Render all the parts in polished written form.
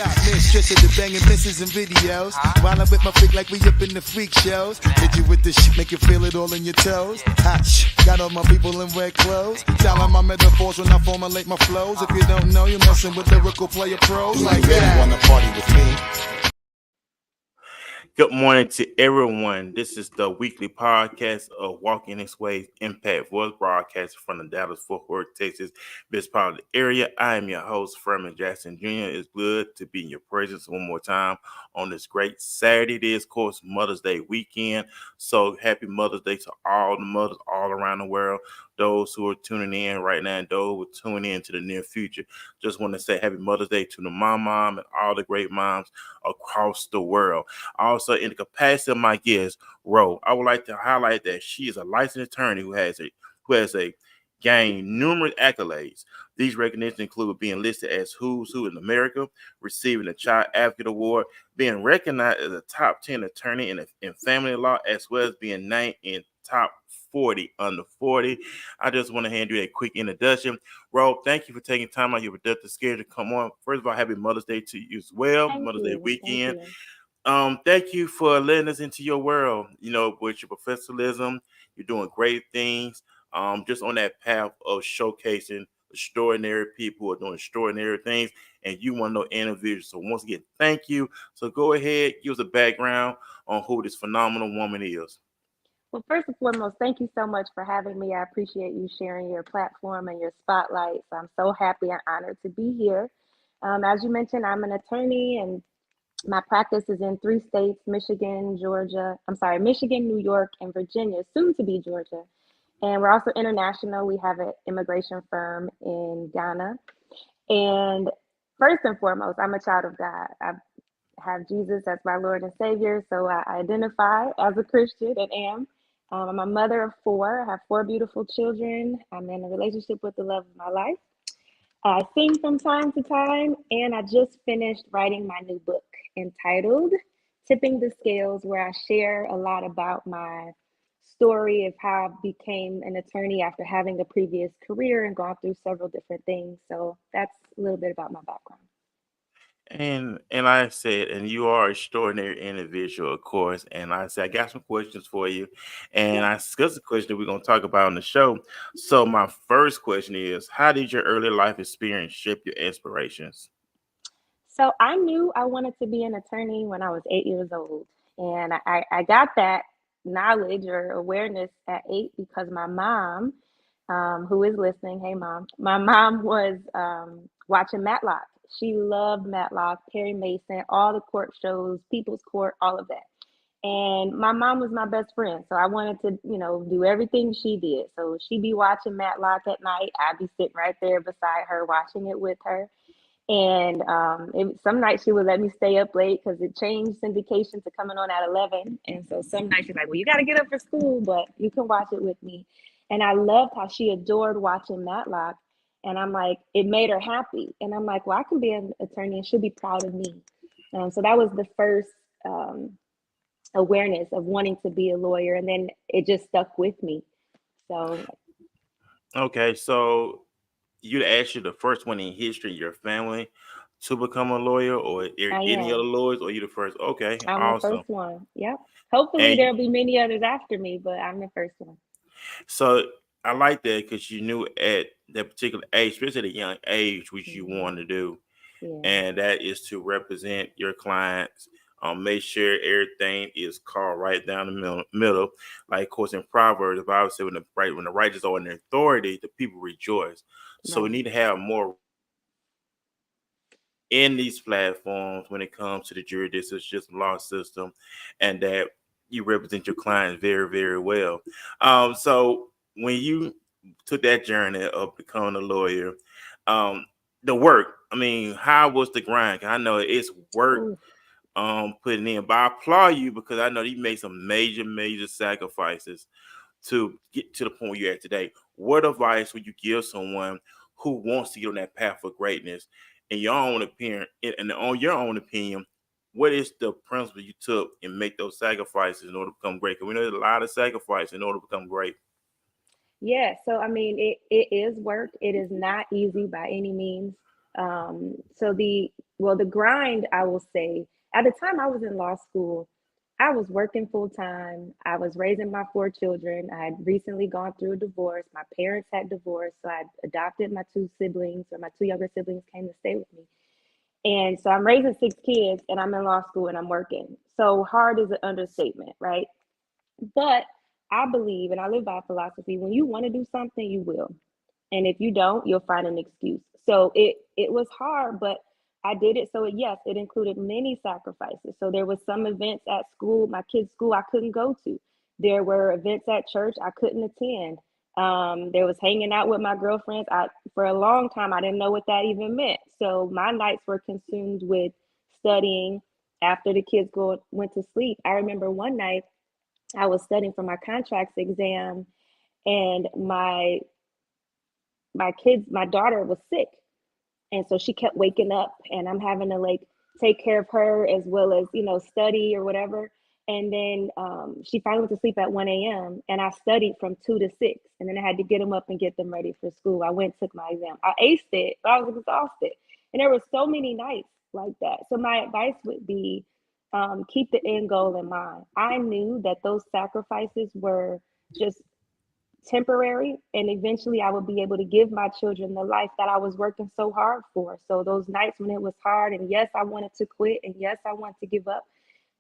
Top mistress of the banging misses and videos. While I'm with my freak like we up in the freak shows. Hit you with this shit, make you feel it all in your toes. Hot shh, got all my people in red clothes. Styling my metaphors when I formulate my flows. If you don't know, you're messing with lyrical player pros like that. Wanna party with me? Good morning to everyone. This is the weekly podcast of Walking This Way Impact Voice broadcast from the Dallas Fort Worth, Texas, best part of the area. I am your host, Furman Jackson Jr. It's good to be in your presence one more time on this great Saturday. It is, of course, Mother's Day weekend. So happy Mother's Day to all the mothers all around the world. Those who are tuning in right now and those who are tuning in to the near future. Just want to say happy Mother's Day to the mom and all the great moms across the world. Also, in the capacity of my guest, Rowe, I would like to highlight that she is a licensed attorney who has gained numerous accolades. These recognitions include being listed as Who's Who in America, receiving the Child Advocate Award, being recognized as a top 10 attorney in family law, as well as being named in top 40 under 40. I just want to hand you a quick introduction. Rowe, thank you for taking time out of your productive schedule to come on. First of all, happy Mother's Day to you as well. Thank Mother's you. Day weekend. Thank you. Thank you for letting us into your world. With your professionalism, you're doing great things. Just on that path of showcasing extraordinary people who are doing extraordinary things, and you want to know individuals. So once again, thank you. So go ahead, give us a background on who this phenomenal woman is. Well, first and foremost, thank you so much for having me. I appreciate you sharing your platform and your spotlight. So I'm so happy and honored to be here. As you mentioned, I'm an attorney and my practice is in 3 states, Michigan, New York, and Virginia, soon to be Georgia. And we're also international. We have an immigration firm in Ghana. And first and foremost, I'm a child of God. I have Jesus as my Lord and Savior. So I identify as a Christian and am. I'm a mother of 4. I have 4 beautiful children. I'm in a relationship with the love of my life. I sing from time to time, and I just finished writing my new book entitled Tipping the Scales, where I share a lot about my story of how I became an attorney after having a previous career and gone through several different things. So that's a little bit about my background. And I said, and you are an extraordinary individual, of course. And I said, I got some questions for you. And I discussed the question that we're going to talk about on the show. So my first question is, how did your early life experience shape your aspirations? So I knew I wanted to be an attorney when I was 8 years old. And I got that knowledge or awareness at 8 because my mom, who is listening, hey mom, my mom was watching Matlock. She loved Matlock, Perry Mason, all the court shows, People's Court, all of that. And my mom was my best friend. So I wanted to, do everything she did. So she'd be watching Matlock at night. I'd be sitting right there beside her, watching it with her. And some nights she would let me stay up late because it changed syndication to coming on at 11. And so some nights she's like, well, you got to get up for school, but you can watch it with me. And I loved how she adored watching Matlock. And I'm like, it made her happy. And I'm like, well, I can be an attorney and she'll be proud of me. So that was the first awareness of wanting to be a lawyer. And then it just stuck with me. So. Okay, so you'd actually the first one in history in your family to become a lawyer, or any other lawyers, or you the first? Okay, I'm the awesome. first one. Yep. Hopefully And there'll be many others after me, but I'm the first one. so I like that because you knew at that particular age, especially at a young age, what you wanted to do, Yeah. and that is to represent your clients. Make sure everything is called right down the middle. Like, of course, in Proverbs, the Bible says, when the righteous are in authority, the people rejoice. So we Right. need to have more in these platforms when it comes to the jurisdiction system, law system, and that you represent your clients very, very well. So when you took that journey of becoming a lawyer, um, the work, I mean, how was the grind? 'Cause I know it's work Ooh. putting in, but I applaud you because I know you made some major, major sacrifices to get to the point where you're at today. What advice would you give someone who wants to get on that path of greatness? In your own opinion, what is the principle you took and make those sacrifices in order to become great? Because we know there's a lot of sacrifice in order to become great. Yeah. So, I mean, it is work. It is not easy by any means. So the grind, I will say, at the time I was in law school, I was working full time. I was raising my four children. I had recently gone through a divorce. My parents had divorced, so I adopted my two siblings, or my two younger siblings came to stay with me. And so I'm raising six kids, and I'm in law school and I'm working. So hard is an understatement, right? But I believe, and I live by a philosophy, when you want to do something, you will. And if you don't, you'll find an excuse. So it was hard, but I did it. So yes, it included many sacrifices. So there was some events at school, my kids' school, I couldn't go to. There were events at church I couldn't attend. There was hanging out with my girlfriends. For a long time I didn't know what that even meant. So my nights were consumed with studying after the kids went to sleep. I remember one night I was studying for my contracts exam, and my daughter was sick, and so she kept waking up, and I'm having to like take care of her as well as study or whatever. And then she finally went to sleep at 1 a.m. and I studied from 2 to 6, and then I had to get them up and get them ready for school. I went and took my exam. I aced it, but I was exhausted, and there were so many nights like that. So my advice would be, keep the end goal in mind. I knew that those sacrifices were just temporary, and eventually I would be able to give my children the life that I was working so hard for. So those nights when it was hard, and yes, I wanted to quit, and yes, I wanted to give up,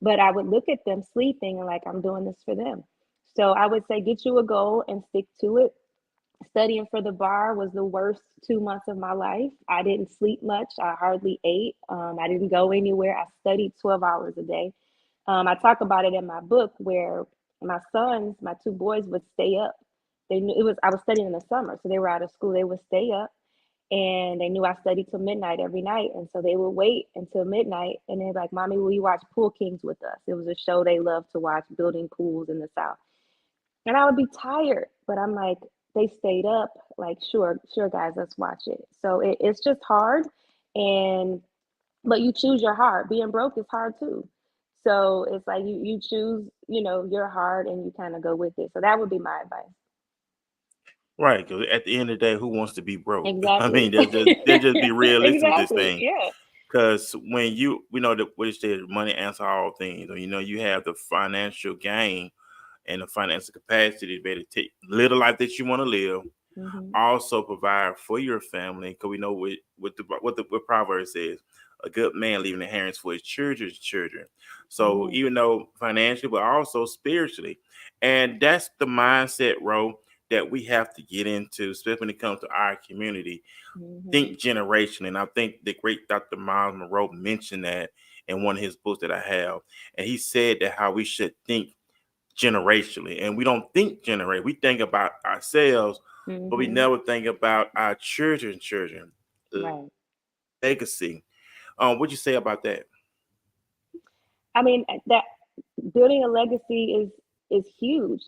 but I would look at them sleeping and like, I'm doing this for them. So I would say, get you a goal and stick to it. Studying for the bar was the worst 2 months of my life. I didn't sleep much. I hardly ate. I didn't go anywhere. I studied 12 hours a day. I talk about it in my book, where my sons, my two boys, would stay up. They knew it was I was studying in the summer, so they were out of school. They would stay up, and they knew I studied till midnight every night, and so they would wait until midnight, and they're like, "Mommy, will you watch Pool Kings with us?" It was a show they loved to watch, building pools in the South. And I would be tired, but I'm like, they stayed up, like, sure, guys, let's watch it. So it's just hard, and but you choose your heart. Being broke is hard too. So it's like you choose, your heart, and you kind of go with it. So that would be my advice. Right, because at the end of the day, who wants to be broke? I Exactly. mean, they'll just be realistic with this Exactly. thing. Yeah. Because when we know that what it says, money answer all things. Or, you have the financial gain and the financial capacity to be able to live the life that you want to live. Hmm. Also provide for your family, because we know what Proverbs says, a good man leaving inheritance for his children's children. So Hmm. even though financially, but also spiritually, and that's the mindset, Ro, that we have to get into, especially when it comes to our community. Hmm. Think generation, and I think the great Dr. Miles Monroe mentioned that in one of his books that I have, and he said that how we should think generationally, and we don't think generate. We think about ourselves, but we Hmm. never think about our children's children Right. legacy. What'd you say about that? I mean, that building a legacy is huge.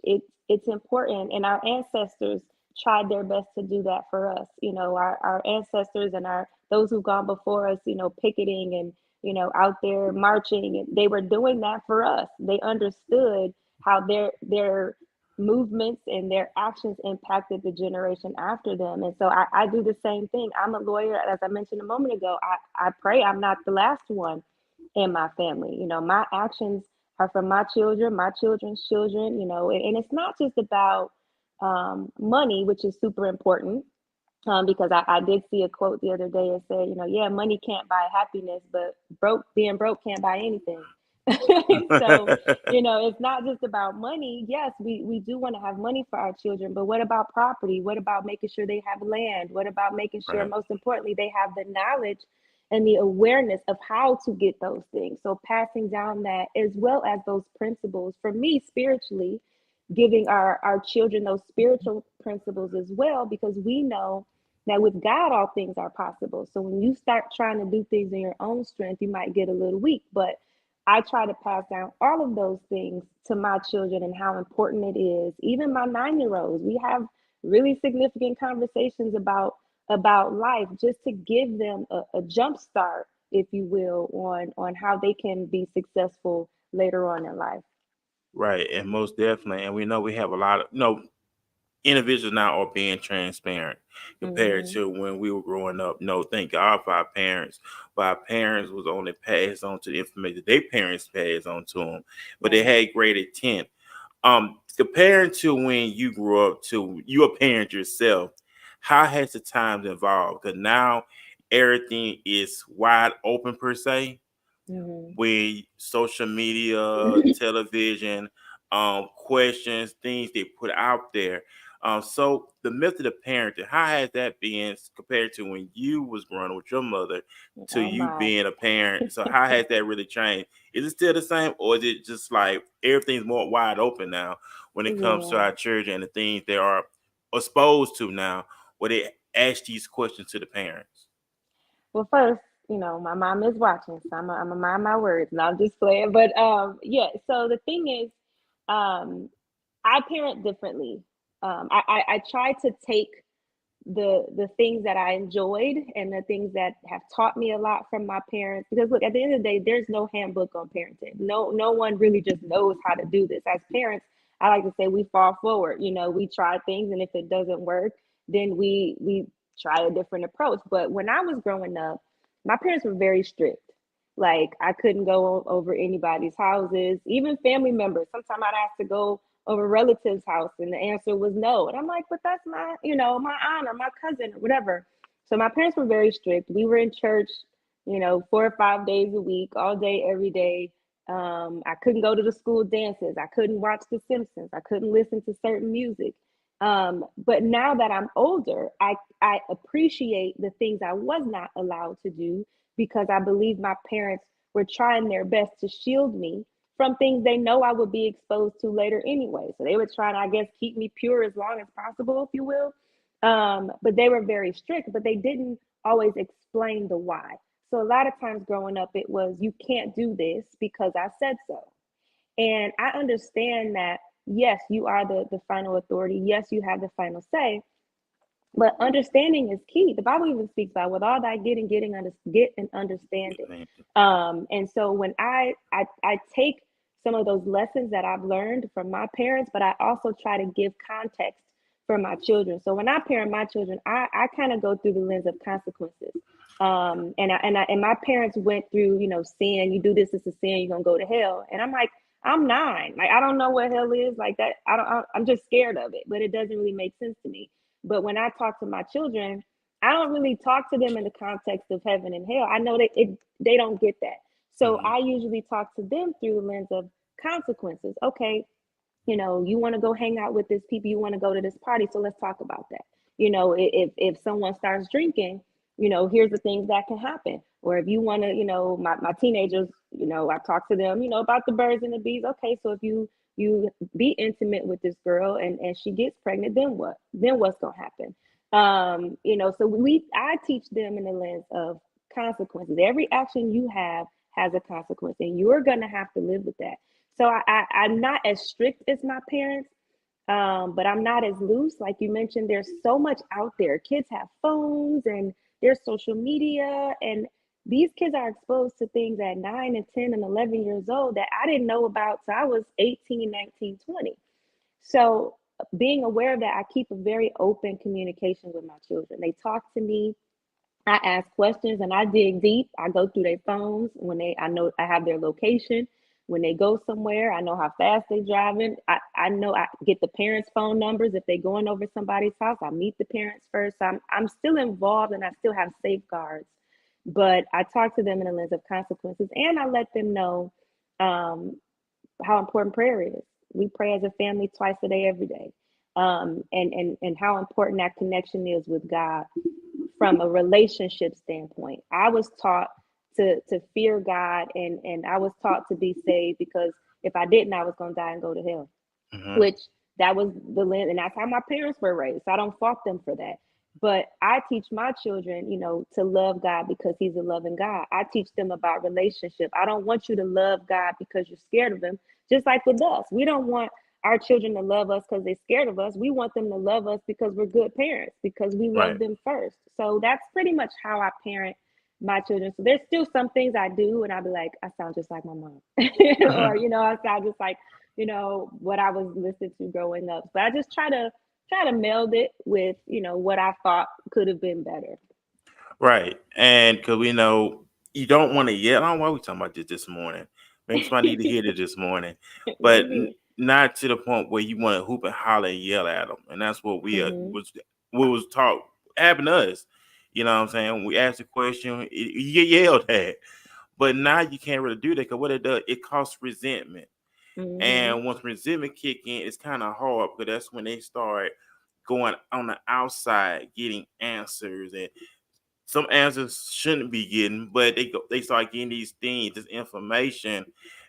It's important, and our ancestors tried their best to do that for us. Our ancestors and our those who've gone before us, picketing and out there marching, and they were doing that for us. They understood how their movements and their actions impacted the generation after them. And so I do the same thing. I'm a lawyer, as I mentioned a moment ago. I pray I'm not the last one in my family. My actions are for my children, my children's children, and it's not just about money, which is super important. Because I did see a quote the other day. It said, yeah, money can't buy happiness, but being broke can't buy anything. So, it's not just about money. Yes, we do want to have money for our children, but what about property? What about making sure they have land? What about making sure, Right. most importantly, they have the knowledge and the awareness of how to get those things? So passing down that, as well as those principles, for me, spiritually, giving our children those spiritual principles as well, because we know that with God, all things are possible. So when you start trying to do things in your own strength, you might get a little weak. But I try to pass down all of those things to my children, and how important it is. Even my 9 year olds, we have really significant conversations about life, just to give them a jump start, if you will, on how they can be successful later on in life. Right, and most definitely, and we know we have a lot of individuals now are being transparent compared Mm-hmm. to when we were growing up. No, thank God for our parents. But our parents was only passed on to the information their parents passed on to them, but they Right. had great intent. Comparing to when you grew up to you a parent yourself, how has the times evolved? Because now everything is wide open per se Mm-hmm. with social media, television, questions, things they put out there. So the method of parenting, how has that been compared to when you was growing up with your mother to Oh you my. being a parent? So how has that really changed? Is it still the same, or is it just like everything's more wide open now when it comes to Yeah. our children and the things they are exposed to now, where they ask these questions to the parents? Well, first, my mom is watching, so I'm a mind my words, and I'm just playing. But yeah. So the thing is, um, I parent differently. I try to take the things that I enjoyed and the things that have taught me a lot from my parents. Because look, at the end of the day, there's no handbook on parenting. No one really just knows how to do this. As parents, I like to say we fall forward. We try things, and if it doesn't work, then we try a different approach. But when I was growing up, my parents were very strict. Like I couldn't go over anybody's houses, even family members. Sometimes I'd have to go over relative's house, and the answer was no. And I'm like, but that's my aunt or my cousin or whatever. So my parents were very strict. We were in church, 4 or 5 days a week, all day, every day. I couldn't go to the school dances. I couldn't watch The Simpsons. I couldn't listen to certain music. But now that I'm older, I appreciate the things I was not allowed to do because I believe my parents were trying their best to shield me from things they know I would be exposed to later anyway. So they were trying to, I guess, keep me pure as long as possible, if you will. But they were very strict, but they didn't always explain the why. So a lot of times growing up, it was, you can't do this because I said so. And I understand that, yes, you are the final authority. Yes, you have the final say, but understanding is key. The Bible even speaks about with all that get an understanding. And so when I take some of those lessons that I've learned from my parents, but I also try to give context for my children. So when I parent my children, I kind of go through the lens of consequences. And my parents went through, sin. You do this, it's a sin. You're gonna go to hell. And I'm like, I'm 9. Like I don't know what hell is. Like that. I'm just scared of it. But it doesn't really make sense to me. But when I talk to my children, I don't really talk to them in the context of heaven and hell. I know they don't get that. So Mm-hmm. I usually talk to them through the lens of consequences. Okay, you want to go hang out with this people, you want to go to this party, so let's talk about that. If someone starts drinking, here's the things that can happen. Or if you want to, my teenagers, I talk to them, about the birds and the bees. Okay, so if you be intimate with this girl and she gets pregnant, then what? Then what's gonna happen? So I teach them in the lens of consequences. Every action you have has a consequence, and you're gonna have to live with that. So I'm not as strict as my parents, but I'm not as loose. Like you mentioned, there's so much out there. Kids have phones and there's social media, and these kids are exposed to things at 9 and 10 and 11 years old that I didn't know about till I was 18, 19, 20. So being aware of that, I keep a very open communication with my children. They talk to me, I ask questions and I dig deep. I go through their phones I know I have their location. When they go somewhere, I know how fast they're driving. I know I get the parents' phone numbers. If they're going over somebody's house, I meet the parents first. So I'm still involved and I still have safeguards. But I talk to them in a lens of consequences and I let them know um, how important prayer is. We pray as a family twice a day, every day. And how important that connection is with God from a relationship standpoint. I was taught to fear God, and I was taught to be saved because if I didn't, I was gonna die and go to hell. Mm-hmm. Which that was the lens, and that's how my parents were raised. So I don't fault them for that. But I teach my children, to love God because He's a loving God. I teach them about relationship. I don't want you to love God because you're scared of Him. Just like with us, we don't want our children to love us because they're scared of us. We want them to love us because we're good parents, because we love Right. them first. So that's pretty much how I parent my children. So there's still some things I do, and I'll be like, I sound just like my mom, or I sound just like what I was listening to growing up. But I just try to try to meld it with, what I thought could have been better. Right. And because we know you don't want to yell. I don't know why we talking about this morning. Maybe somebody need to hear this morning, but Maybe. not to the point where you want to hoop and holler and yell at them. And that's what we Hmm. was taught happened to us. You know what I'm saying? We ask a question, you get yelled at. But now you can't really do that because what it does, it causes resentment. Hmm. And once resentment kick in, it's kind of hard because that's when they start going on the outside getting answers, and some answers shouldn't be getting, but they start getting these things, this information,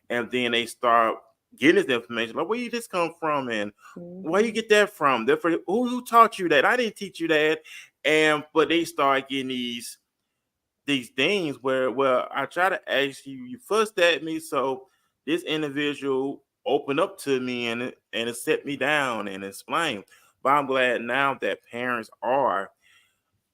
and then they start getting this information like, where you just come from, and where you Hmm. get that from? Therefore, who taught you that? I didn't teach you that. And but they start getting these things where, well, I try to ask you, you fussed at me, so this individual opened up to me and it set me down and explained. But I'm glad now that parents are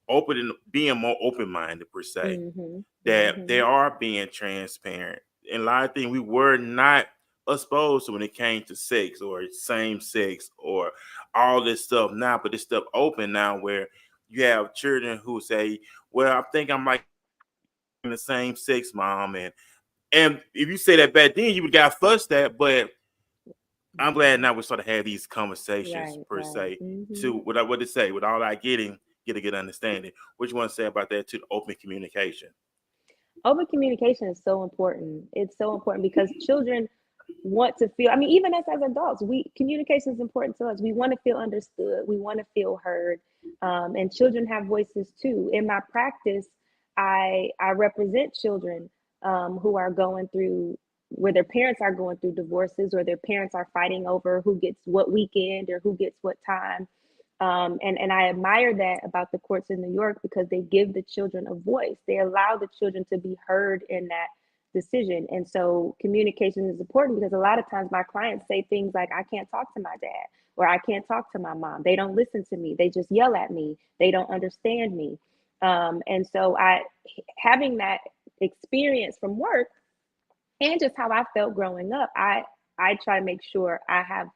open and being more open minded per se, Hmm. that they Hmm. are being transparent. And a lot of things we were not exposed to when it came to sex or same sex or all this stuff now, but this stuff open now where you have children who say, well, I think I'm like the same sex, mom, and if you say that back then, you would got fussed at. But I'm glad Hmm. now we start to have these conversations Right, per right. se Hmm. to what to say with all that get a good understanding. What you want to say about that to open communication? Open communication is so important. It's so important because children want to feel, I mean, even us as adults, communication is important to us. We want to feel understood. We want to feel heard. And children have voices too. In my practice, I represent children who are going through, where their parents are going through divorces, or their parents are fighting over who gets what weekend or who gets what time. And I admire that about the courts in New York because they give the children a voice. They allow the children to be heard in that decision. And so communication is important because a lot of times my clients say things like, I can't talk to my dad, or I can't talk to my mom. They don't listen to me. They just yell at me. They don't understand me. And so having that experience from work and just how I felt growing up, I try to make sure I have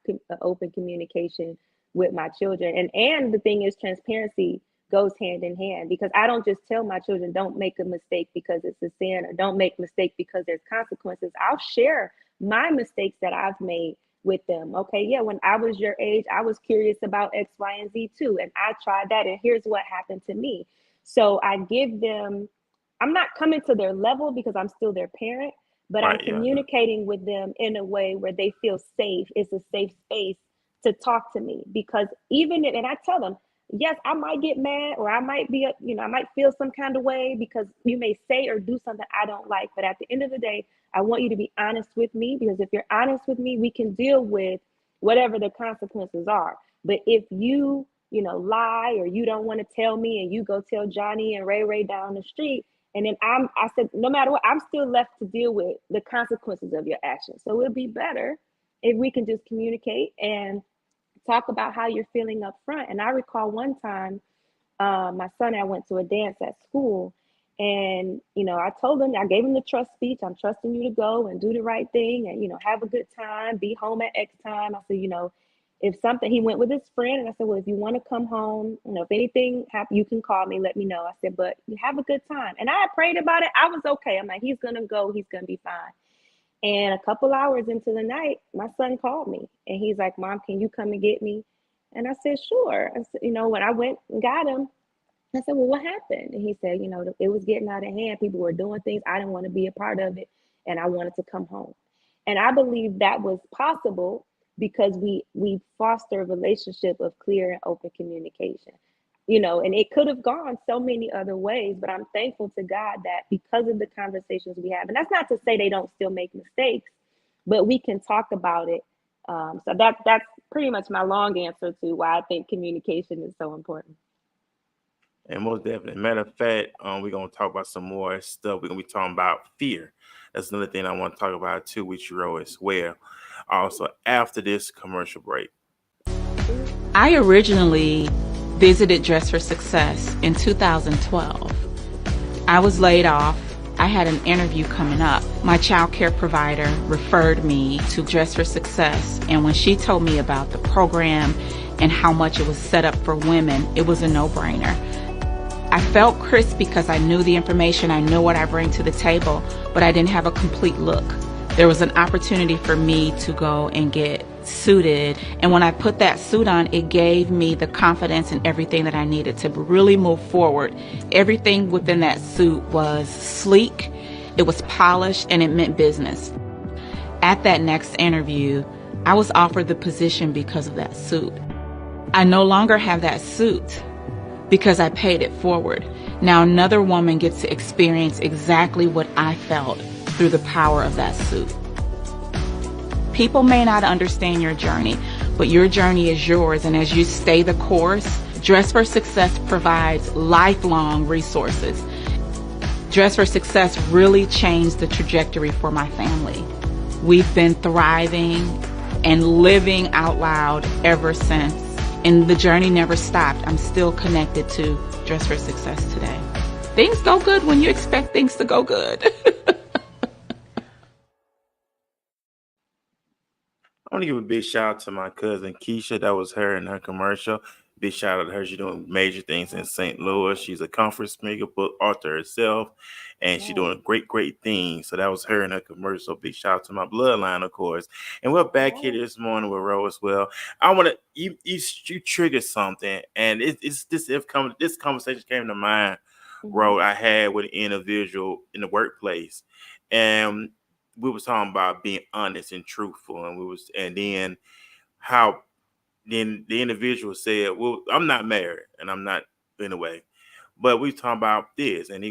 open communication with my children. And the thing is, transparency goes hand in hand because I don't just tell my children don't make a mistake because it's a sin, or don't make mistake because there's consequences. I'll share my mistakes that I've made with them. Okay, yeah, when I was your age, I was curious about X, Y, and Z too, and I tried that, and here's what happened to me. So I give them. I'm not coming to their level because I'm still their parent, but I'm Right? Yeah. communicating with them in a way where they feel safe. It's a safe space to talk to me because even if, and I tell them, yes, I might get mad, or I might be, I might feel some kind of way because you may say or do something I don't like. But at the end of the day, I want you to be honest with me, because if you're honest with me, we can deal with whatever the consequences are. But if lie, or you don't want to tell me, and you go tell Johnny and Ray down the street, and then I said, no matter what, I'm still left to deal with the consequences of your actions. So it'd be better if we can just communicate and talk about how you're feeling up front. And I recall one time, my son, I went to a dance at school, and I told him, I gave him the trust speech. I'm trusting you to go and do the right thing, and have a good time, be home at X time. I said, if something, he went with his friend, and I said, well, if you want to come home, if anything happens, you can call me, let me know. I said, but you have a good time. And I had prayed about it. I was okay. I'm like, he's gonna go, he's gonna be fine. And a couple hours into the night, my son called me, and he's like, Mom, can you come and get me? And I said, sure. I said, when I went and got him, I said, well, what happened? And he said, it was getting out of hand. People were doing things. I didn't want to be a part of it, and I wanted to come home. And I believe that was possible because we foster a relationship of clear and open communication. And it could have gone so many other ways, but I'm thankful to God that because of the conversations we have, and that's not to say they don't still make mistakes, but we can talk about it. So that's pretty much my long answer to why I think communication is so important. And most definitely. Matter of fact, we're gonna talk about some more stuff. We're gonna be talking about fear. That's another thing I want to talk about too with you as well. Also, after this commercial break. I originally visited Dress for Success in 2012. I was laid off. I had an interview coming up. My child care provider referred me to Dress for Success, and when she told me about the program and how much it was set up for women, it was a no-brainer. I felt crisp because I knew the information, I knew what I bring to the table, but I didn't have a complete look. There was an opportunity for me to go and get suited, and when I put that suit on, it gave me the confidence and everything that I needed to really move forward. Everything within that suit was sleek, it was polished, and it meant business. At that next interview, I was offered the position because of that suit. I no longer have that suit because I paid it forward. Now another woman gets to experience exactly what I felt through the power of that suit. People may not understand your journey, but your journey is yours, and as you stay the course, Dress for Success provides lifelong resources. Dress for Success really changed the trajectory for my family. We've been thriving and living out loud ever since. And the journey never stopped. I'm still connected to Dress for Success today. Things go good when you expect things to go good. I want to give a big shout out to my cousin Keisha. That was her in her commercial. Big shout out to her. She's doing major things in St. Louis. She's a conference speaker, book author herself, and she's doing great things. So that was her in her commercial. Big shout out to my bloodline, of course. And we're back here this morning with Rowe as well. I want to you triggered something, and this conversation came to mind. Rowe, I had with an individual in the workplace, and we was talking about being honest and truthful, and then how then the individual said, "Well, I'm not married, and I'm not anyway." But we talking about this, and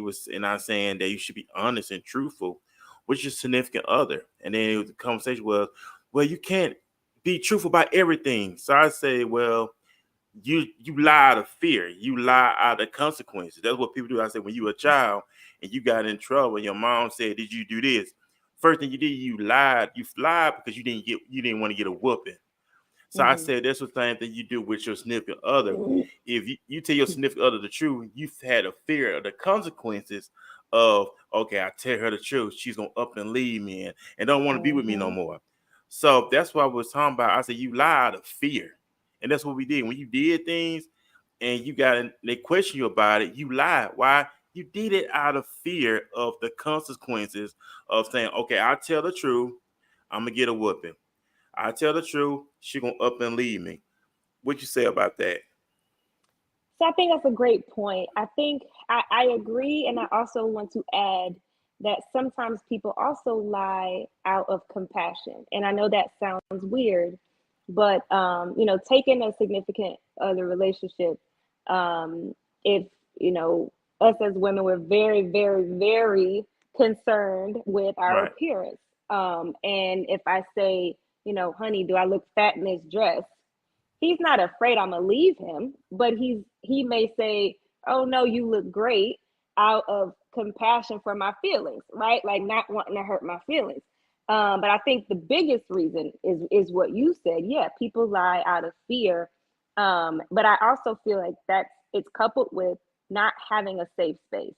I saying that you should be honest and truthful with your significant other. And then the conversation was, "Well, you can't be truthful about everything." So I say, "Well, you lie out of fear. You lie out of consequences. That's what people do." I said, when you were a child and you got in trouble, and your mom said, "Did you do this?" First thing you did, you lied. You lied because you didn't want to get a whooping. So I said that's the same thing you do with your significant other. If you tell your significant other the truth, you've had a fear of the consequences of, okay, I tell her the truth, she's gonna up and leave me and don't want to be with me no more. So that's what I was talking about. I said you lie out of fear. And that's what we did. When you did things and they question you about it, you lied. Why? You did it out of fear of the consequences of saying, okay, I'll tell the truth, I'm gonna get a whooping. I tell the truth, she gonna up and leave me. What you say about that? So I think that's a great point. I think I agree, and I also want to add that sometimes people also lie out of compassion. And I know that sounds weird, but taking a significant other relationship, if us as women, we're very, very, very concerned with our Right. appearance. And if I say, honey, do I look fat in this dress? He's not afraid I'm gonna leave him, but he may say, "Oh no, you look great," out of compassion for my feelings, right? Like not wanting to hurt my feelings. But I think the biggest reason is what you said. Yeah, people lie out of fear. But I also feel like it's coupled with not having a safe space.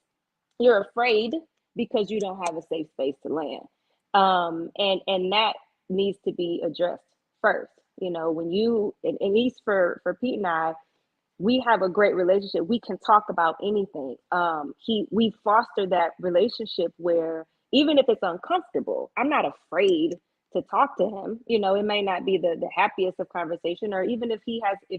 You're afraid because you don't have a safe space to land, and that needs to be addressed first. When you, at least for Pete and I, we have a great relationship. We can talk about anything. We foster that relationship where even if it's uncomfortable, I'm not afraid to talk to him. It may not be the happiest of conversation, or even if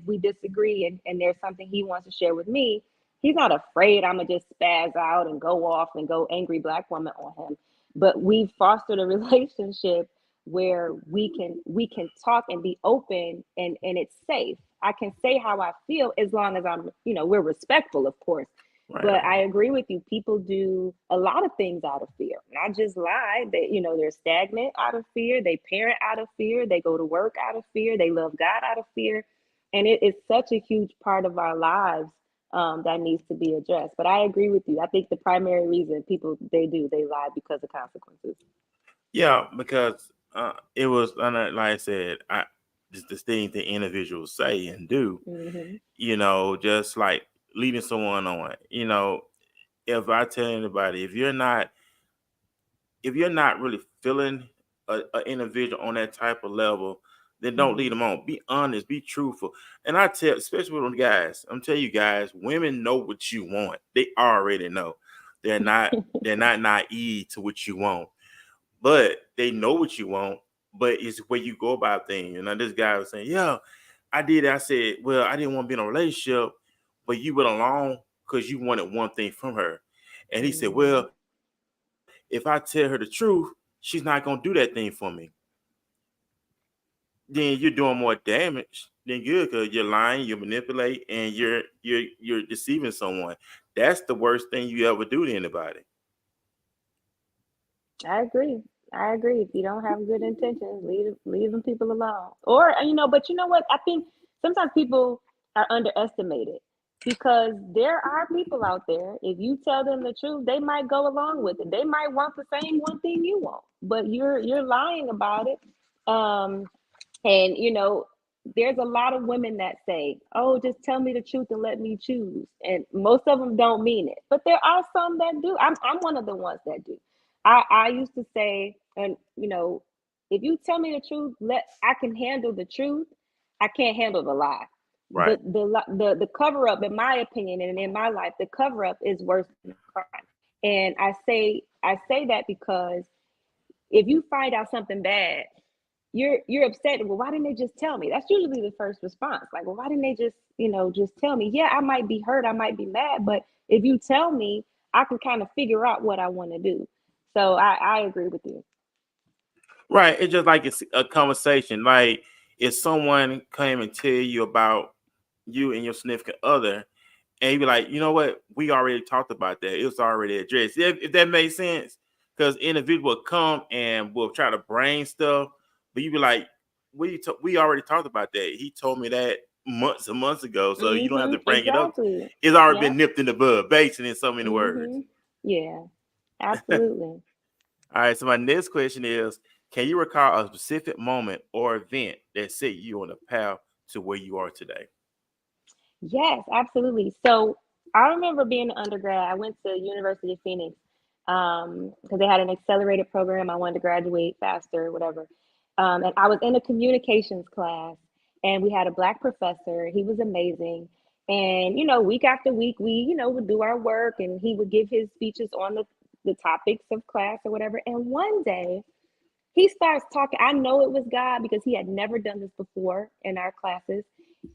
we disagree and there's something he wants to share with me, he's not afraid I'm gonna just spaz out and go off and go angry black woman on him. But we fostered a relationship where we can talk and be open, and it's safe. I can say how I feel as long as we're respectful, of course. But Right. I agree with you. People do a lot of things out of fear, not just lie. They're stagnant out of fear. They parent out of fear. They go to work out of fear. They love God out of fear. And it is such a huge part of our lives that needs to be addressed. But I agree with you. I think the primary reason people they lie because of consequences. Yeah, because it was like I said, just the things that individuals say and do. Hmm. Just like leading someone on. If I tell anybody, if you're not really feeling a individual on that type of level, then don't lead them on. Be honest, be truthful. And I tell, especially with them guys, I'm telling you guys, women know what you want. They already know. They're not they're not naive to what you want, but they know what you want. But it's where you go about things. You know, this guy was saying, "Yeah, I did it." I said, "Well, I didn't want to be in a relationship, but you went along because you wanted one thing from her." And he said, "Well, if I tell her the truth, she's not gonna do that thing for me." Then you're doing more damage than good because you're lying, you manipulate, and you're deceiving someone. That's the worst thing you ever do to anybody. I agree. I agree. If you don't have good intentions, leave them people alone. Or but you know what? I think sometimes people are underestimated because there are people out there. If you tell them the truth, they might go along with it. They might want the same one thing you want, but you're lying about it. Um, and there's a lot of women that say, "Oh, just tell me the truth and let me choose." And most of them don't mean it, but there are some that do. I'm one of the ones that do. I used to say, and if you tell me the truth, I can handle the truth. I can't handle the lie. Right. The cover up, in my opinion, and in my life, the cover up is worse than the crime. And I say that because if you find out something bad, you're upset. Well, why didn't they just tell me? That's usually the first response. Like, well, why didn't they just tell me? Yeah, I might be hurt, I might be mad, but if you tell me, I can kind of figure out what I want to do. So I agree with you. Right. It's just like it's a conversation. Like if someone came and tell you about you and your significant other, and you be like, you know what, we already talked about that. It was already addressed. If that makes sense, because individual come and will try to bring stuff, but you be like, we already talked about that. He told me that months and months ago, so you don't have to bring it up. Exactly. It's already Yep. been nipped in the bud, basically in so many words. Yeah. All Absolutely. right. So my next question is: can you recall a specific moment or event that set you on the path to where you are today? Yes, absolutely. So I remember being an undergrad. I went to University of Phoenix because they had an accelerated program. I wanted to graduate faster, whatever. And I was in a communications class, and we had a black professor. He was amazing. And week after week, we would do our work, and he would give his speeches on the topics of class or whatever. And one day, he starts talking. I know it was God because he had never done this before in our classes.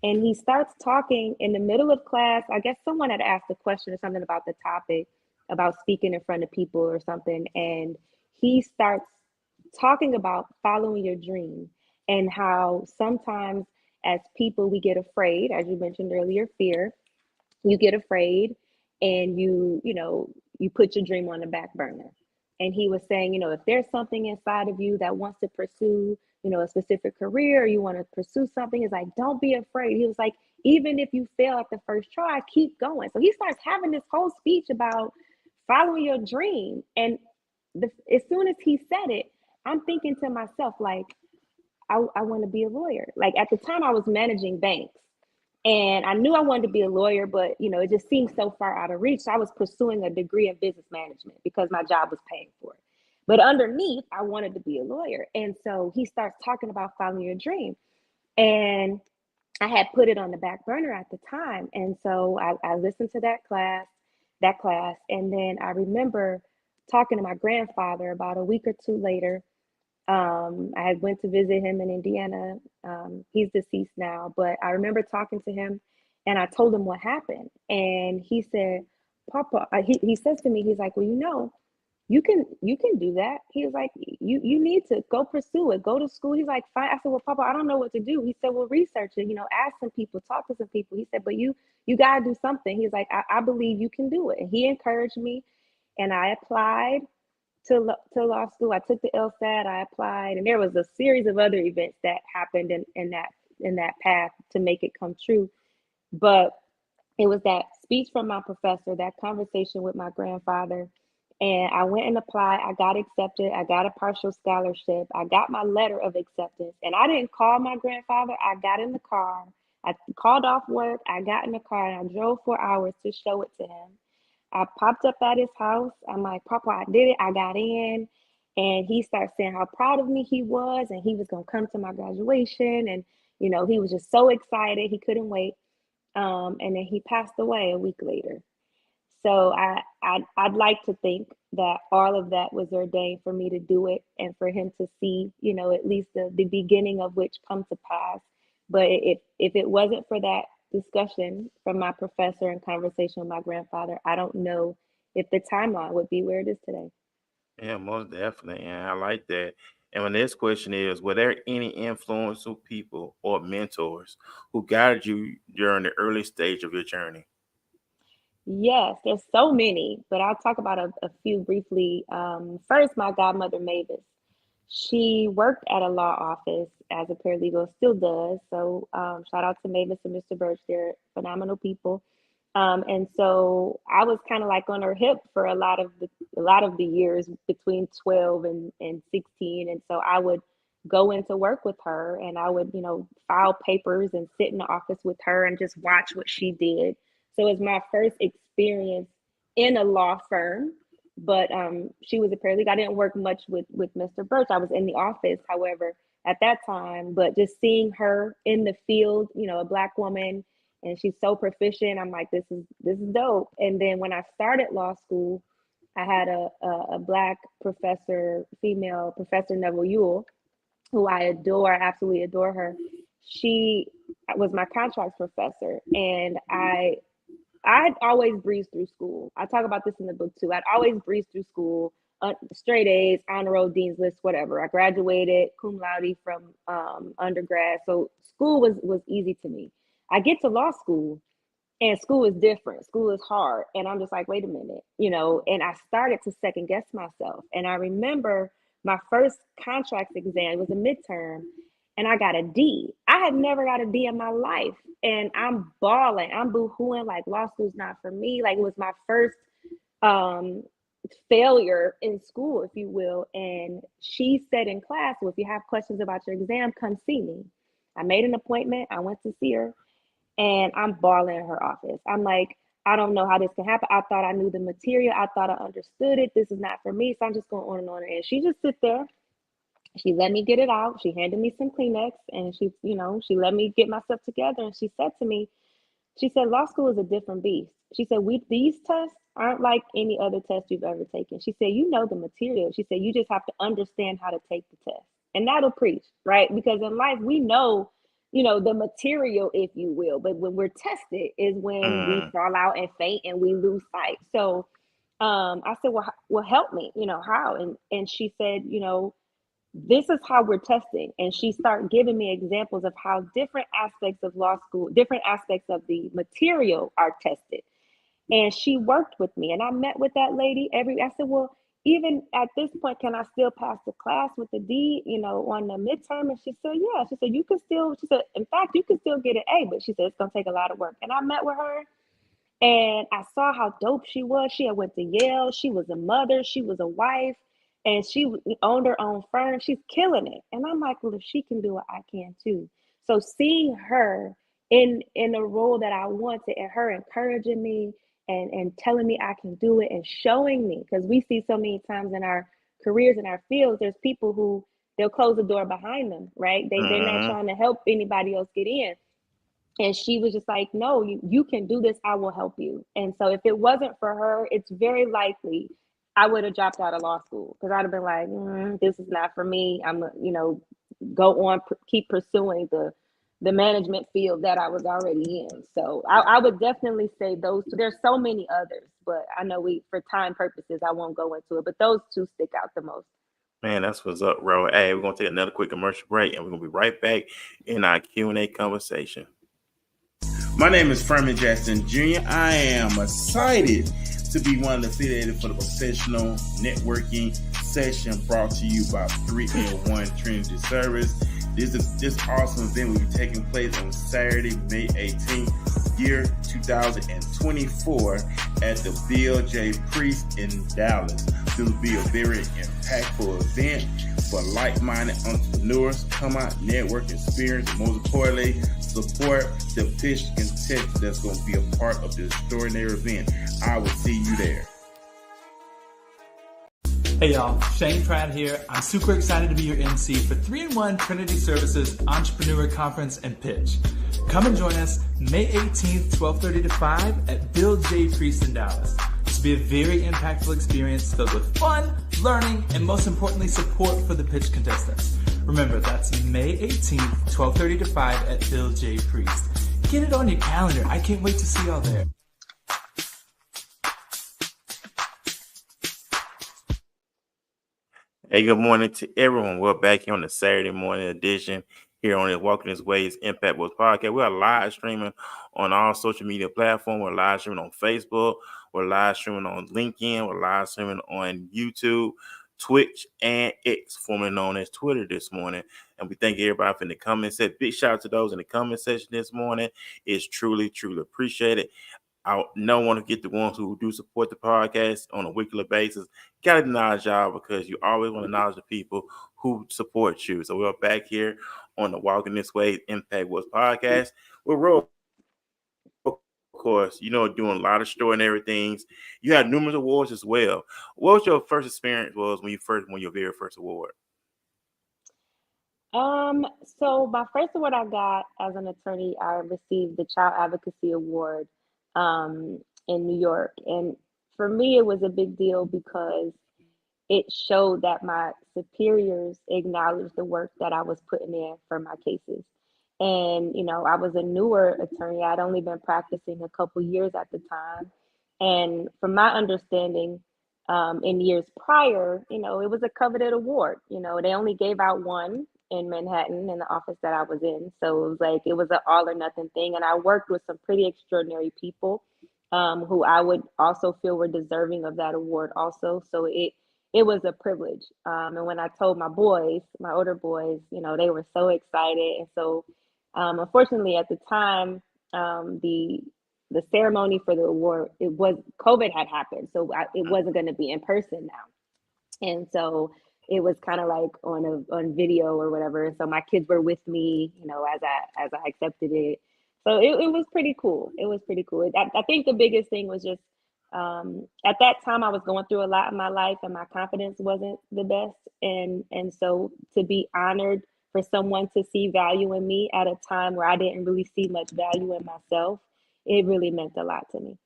And he starts talking in the middle of class. I guess someone had asked a question or something about the topic, about speaking in front of people or something. And he starts talking about following your dream and how sometimes as people we get afraid, as you mentioned earlier, fear. You get afraid and you put your dream on the back burner. And he was saying, if there's something inside of you that wants to pursue a specific career, or you want to pursue something, it's like, don't be afraid. He was like, even if you fail at the first try, keep going. So he starts having this whole speech about following your dream. And as soon as he said it, I'm thinking to myself, like, I want to be a lawyer. Like at the time I was managing banks, and I knew I wanted to be a lawyer, but it just seemed so far out of reach. So I was pursuing a degree in business management because my job was paying for it. But underneath, I wanted to be a lawyer. And so he starts talking about following your dream. And I had put it on the back burner at the time. And so I listened to that class. And then I remember talking to my grandfather about a week or two later. I had went to visit him in Indiana. He's deceased now, but I remember talking to him, and I told him what happened. And he said, "Papa," he says to me, he's like, "Well, you can do that." He was like, "You need to go pursue it, go to school." He's like, "Fine." I said, "Well, Papa, I don't know what to do." He said, "Well, research it. Ask some people, talk to some people." He said, "But you gotta do something." He's like, I believe you can do it." And he encouraged me, and I applied to law school. I took the LSAT, I applied, and there was a series of other events that happened in that path to make it come true. But it was that speech from my professor, that conversation with my grandfather, and I went and applied. I got accepted. I got a partial scholarship. I got my letter of acceptance, and I didn't call my grandfather. I got in the car. I called off work. I got in the car and I drove 4 hours to show it to him. I popped up at his house. I'm like, "Papa, I did it. I got in." And he started saying how proud of me he was, and he was going to come to my graduation. And, he was just so excited. He couldn't wait. And then he passed away a week later. So I'd like to think that all of that was ordained for me to do it and for him to see, at least the beginning of which come to pass. But if it wasn't for that discussion from my professor and conversation with my grandfather, I don't know if the timeline would be where it is today. Yeah, most definitely. And I like that. And my next question is, were there any influential people or mentors who guided you during the early stage of your journey? Yes, there's so many, but I'll talk about a few briefly. First, my godmother, Mavis. She worked at a law office as a paralegal, still does. So shout out to Mavis and Mr. Birch. They're phenomenal people. And so I was kind of like on her hip for a lot of the years between 12 and 16. And so I would go into work with her, and I would, file papers and sit in the office with her and just watch what she did. So it was my first experience in a law firm, but she was a paralegal. I didn't work much with Mr. Birch. I was in the office, however, at that time, but just seeing her in the field, a Black woman, and she's so proficient. I'm like, this is dope. And then when I started law school, I had a Black professor, female Professor Neville Ewell, who I adore, absolutely adore her. She was my contracts professor, and I'd always breezed through school. I talk about this in the book too. I'd always breezed through school, straight A's, honor roll, dean's list, whatever. I graduated cum laude from undergrad, so school was easy to me. I get to law school, and school is different. School is hard, and I'm just like, wait a minute, And I started to second guess myself. And I remember my first contracts exam, it was a midterm, and I got a D. I had never got a D in my life. And I'm bawling, I'm boo-hooing, like law school's not for me. Like it was my first failure in school, if you will. And she said in class, well, if you have questions about your exam, come see me. I made an appointment. I went to see her, and I'm bawling in her office. I'm like, I don't know how this can happen. I thought I knew the material. I thought I understood it. This is not for me. So I'm just going on and on. And she just sit there. She let me get it out. She handed me some Kleenex, and she let me get myself together. And she said to me, she said, law school is a different beast. She said, these tests aren't like any other test you've ever taken. She said, you know the material. She said, you just have to understand how to take the test. And that'll preach, right? Because in life, we know, the material, if you will. But when we're tested is when we fall out and faint and we lose sight. So I said, well, help me, how? And she said, this is how we're testing. And she started giving me examples of how different aspects of law school, different aspects of the material are tested. And she worked with me, and I met with that lady I said, well, even at this point, can I still pass the class with the D, on the midterm? And she said, yeah. She said, in fact, you can still get an A, but she said, it's going to take a lot of work. And I met with her, and I saw how dope she was. She had went to Yale. She was a mother. She was a wife. And she owned her own firm. She's killing it. And I'm like, well, if she can do it, I can too. So seeing her in a role that I wanted, and her encouraging me and telling me I can do it, and showing me, because we see so many times in our careers, in our fields, there's people who they'll close the door behind them, right? They're not trying to help anybody else get in. And she was just like, no, you can do this. I will help you. And so if it wasn't for her, it's very likely I would have dropped out of law school, because I'd have been like, this is not for me. I'm, go on, keep pursuing the management field that I was already in. So I would definitely say those two. There's so many others, but I know for time purposes, I won't go into it. But those two stick out the most. Man, that's what's up, Rowe. Hey, we're going to take another quick commercial break, and we're going to be right back in our Q&A conversation. My name is Furman Jackson Jr. I am excited to be one of the affiliated for the professional networking session brought to you by 3-in-1 Trinity Service. This awesome event will be taking place on Saturday, May 18th, year 2024 at the Bill J. Priest in Dallas. This will be a very impactful event for like-minded entrepreneurs. Come out, network, experience, and most importantly, support the pitch contest that's going to be a part of this extraordinary event. I will see you there. Hey y'all, Shane Pratt here. I'm super excited to be your MC for 3-in-1 Trinity Services Entrepreneur Conference and Pitch. Come and join us May 18th, 12:30 to 5 at Bill J. Priest in Dallas. This will be a very impactful experience filled with fun, learning, and most importantly, support for the pitch contestants. Remember, that's May 18th, 12:30 to 5 at Bill J. Priest. Get it on your calendar. I can't wait to see y'all there. Hey, good morning to everyone. We're back here on the Saturday morning edition here on the Walking This Way's Impact Boys podcast. We are live streaming on all social media platforms. We're live streaming on Facebook. We're live streaming on LinkedIn. We're live streaming on YouTube, Twitch, and X, formerly known as Twitter this morning. And we thank everybody for in the comment section. Big shout out to those in the comment section this morning. It's truly, truly appreciated. I don't want to get the ones who do support the podcast on a weekly basis. Got to acknowledge y'all because you always want to acknowledge the people who support you. So we're back here on the Walking This Way Impact Boys podcast. We're Rowe, of course, doing a lot of store and everything. You had numerous awards as well. What was your first experience when you won your very first award? So my first award I got as an attorney, I received the Child Advocacy Award in New York. And for me, it was a big deal because it showed that my superiors acknowledged the work that I was putting in for my cases. And, I was a newer attorney. I'd only been practicing a couple years at the time. And from my understanding, in years prior, it was a coveted award. They only gave out one in Manhattan in the office that I was in. So it was an all or nothing thing. And I worked with some pretty extraordinary people who I would also feel were deserving of that award also. So it was a privilege. And when I told my boys, my older boys, they were so excited. And so unfortunately at the time, the ceremony for the award, COVID had happened. So it wasn't going to be in person now. And so it was kind of like on video or whatever. And so my kids were with me, as I accepted it. So it was pretty cool. It was pretty cool. I think the biggest thing was just at that time I was going through a lot in my life and my confidence wasn't the best. And so to be honored for someone to see value in me at a time where I didn't really see much value in myself, it really meant a lot to me.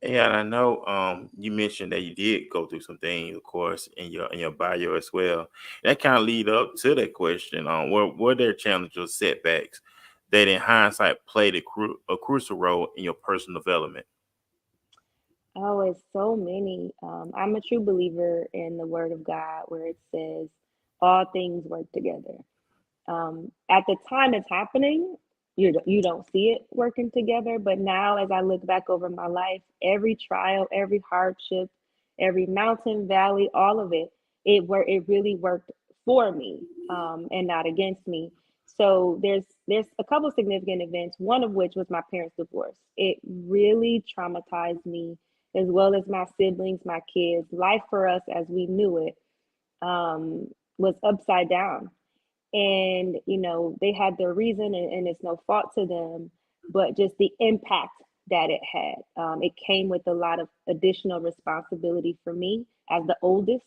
Yeah, and I know you mentioned that you did go through some things, of course, in your bio as well. That kind of lead up to that question. Were there challenges or setbacks that, in hindsight, played a crucial role in your personal development? Oh, it's so many. I'm a true believer in the Word of God, where it says all things work together. At the time it's happening, you don't see it working together. But now, as I look back over my life, every trial, every hardship, every mountain, valley, all of it, it really worked for me, and not against me. So there's a couple of significant events, one of which was my parents' divorce. It really traumatized me, as well as my siblings, my kids. Life for us as we knew it was upside down. And they had their reason, and it's no fault to them, but just the impact that it had, it came with a lot of additional responsibility for me as the oldest,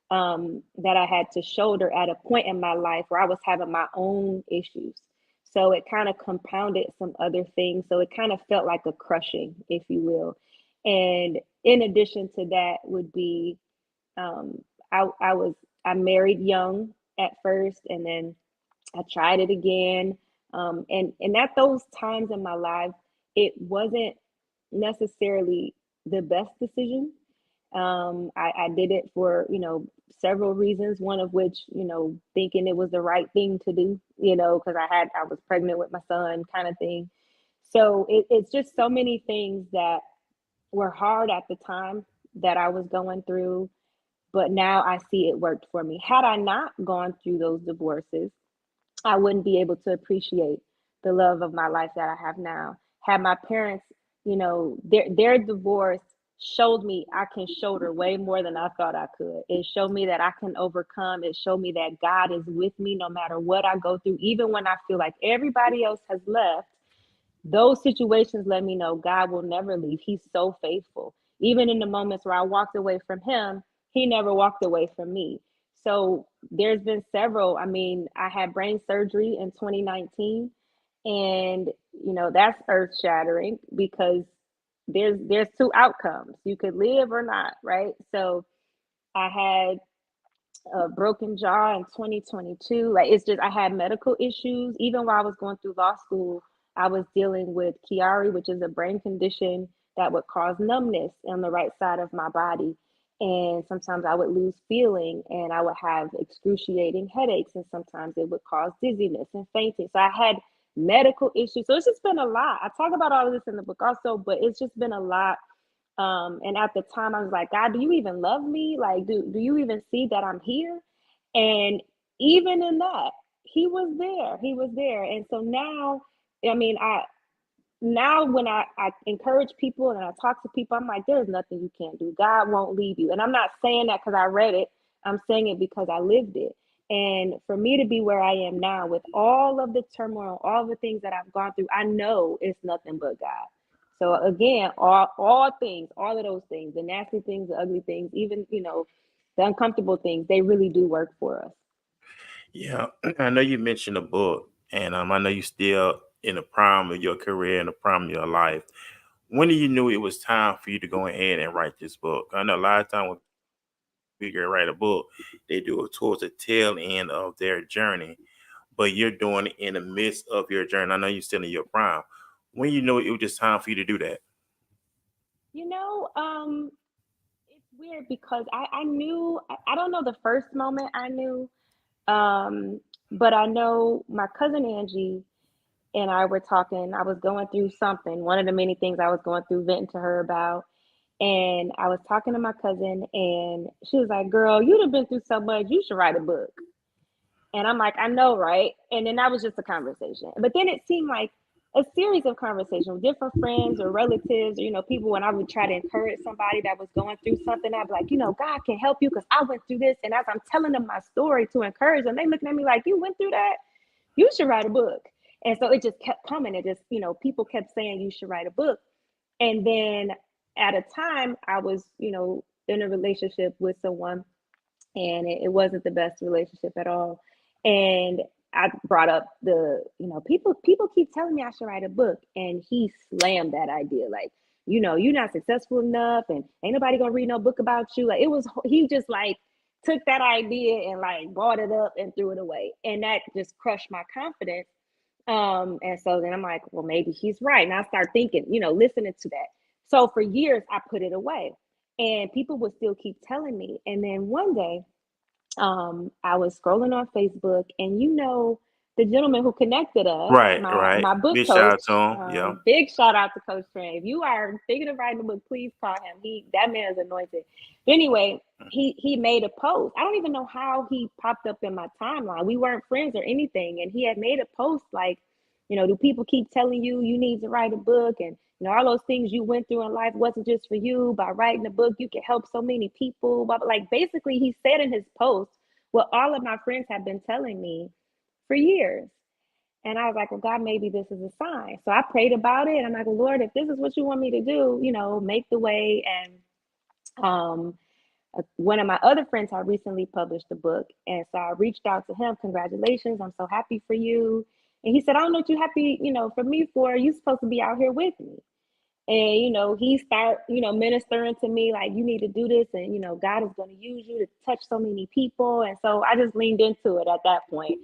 that I had to shoulder at a point in my life where I was having my own issues. So it kind of compounded some other things, so it kind of felt like a crushing, if you will. And in addition to that would be, um, I married young at first, and then I tried it again. And at those times in my life, it wasn't necessarily the best decision. I did it for, several reasons, one of which, thinking it was the right thing to do, because I was pregnant with my son, kind of thing. So it's just so many things that were hard at the time that I was going through, but now I see it worked for me. Had I not gone through those divorces, I wouldn't be able to appreciate the love of my life that I have now. Had my parents, their divorce showed me I can shoulder way more than I thought I could. It showed me that I can overcome. It showed me that God is with me no matter what I go through. Even when I feel like everybody else has left, those situations let me know God will never leave. He's so faithful. even in the moments where I walked away from him, he never walked away from me. So there's been several. I mean, I had brain surgery in 2019, and that's earth shattering because there's two outcomes. You could live or not, right? So I had a broken jaw in 2022. Like, it's just, I had medical issues. Even while I was going through law school, I was dealing with Chiari, which is a brain condition that would cause numbness on the right side of my body. And sometimes I would lose feeling and I would have excruciating headaches. And sometimes it would cause dizziness and fainting. So I had medical issues. So it's just been a lot. I talk about all of this in the book also, but it's just been a lot. And at the time I was like, God, do you even love me? Like, do you even see that I'm here? And even in that, he was there. He was there. And so now, I mean, now when I encourage people and I talk to people, I'm like, there's nothing you can't do. God won't leave you. And I'm not saying that because I read it. I'm saying it because I lived it. And for me to be where I am now with all of the turmoil, all the things that I've gone through, I know it's nothing but God. So again, all things, all of those things, the nasty things, the ugly things, even, the uncomfortable things, they really do work for us. Yeah, I know you mentioned a book, and I know you still in the prime of your career, in the prime of your life. When do you knew it was time for you to go ahead and write this book? I know a lot of time when people write a book, they do it towards the tail end of their journey, but you're doing it in the midst of your journey. I know you're still in your prime. When you know it was just time for you to do that? You know, it's weird because I knew, I don't know the first moment I knew, but I know my cousin Angie and I were talking. I was going through something, one of the many things I was going through, venting to her about. And I was talking to my cousin, and she was like, "Girl, you'd have been through so much. You should write a book." And I'm like, "I know, right?" And then that was just a conversation. But then it seemed like a series of conversations with different friends or relatives, or, people, when I would try to encourage somebody that was going through something, I'd be like, God can help you because I went through this. And as I'm telling them my story to encourage them, they looking at me like, "You went through that? You should write a book." And so it just kept coming. It just, people kept saying you should write a book. And then at a time I was, in a relationship with someone, and it wasn't the best relationship at all. And I brought up people keep telling me I should write a book, and he slammed that idea. Like, you're not successful enough, and ain't nobody gonna read no book about you. Like, he just like took that idea and like bought it up and threw it away, and that just crushed my confidence. And so then I'm like, well, maybe he's right. And I start thinking, listening to that. So for years I put it away, and people would still keep telling me. And then one day, I was scrolling on Facebook, and the gentleman who connected us, Right, right. my book Big shout coach, out to him. Yeah. big shout out to Coach Trent. If you are thinking of writing a book, please call him. That man is anointed. But anyway, he made a post. I don't even know how he popped up in my timeline. We weren't friends or anything, and he had made a post like, do people keep telling you need to write a book, and all those things you went through in life wasn't just for you. By writing a book, you can help so many people. But like, basically, he said in his post what all of my friends have been telling me for years. And I was like, well, God, maybe this is a sign. So I prayed about it. And I'm like, well, Lord, if this is what you want me to do, make the way. And one of my other friends had recently published a book. And so I reached out to him. Congratulations. I'm so happy for you. And he said, I don't know what you're happy, for me for. You're supposed to be out here with me. And he start ministering to me like, you need to do this, and God is going to use you to touch so many people. And so I just leaned into it at that point.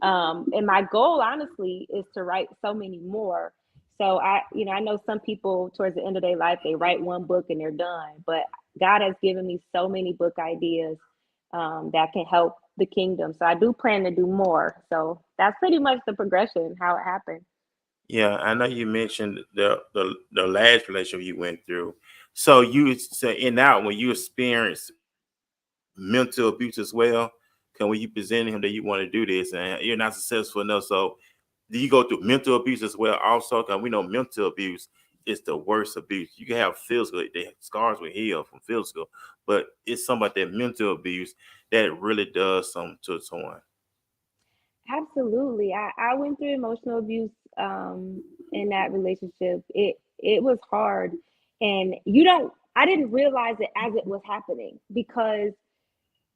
And my goal, honestly, is to write so many more. So I know some people towards the end of their life, they write one book and they're done, but God has given me so many book ideas that can help the kingdom. So I do plan to do more. So that's pretty much the progression, how it happened. Yeah, I know you mentioned the last relationship you went through. So you say in that when you experienced mental abuse as well, can when you present him that you want to do this and you're not successful enough. So do you go through mental abuse as well also? Because we know mental abuse is the worst abuse. You can have physical, the scars will heal from physical, but it's something about that mental abuse that really does something to someone. Absolutely. I went through emotional abuse in that relationship. It was hard. And you don't I didn't realize it as it was happening, because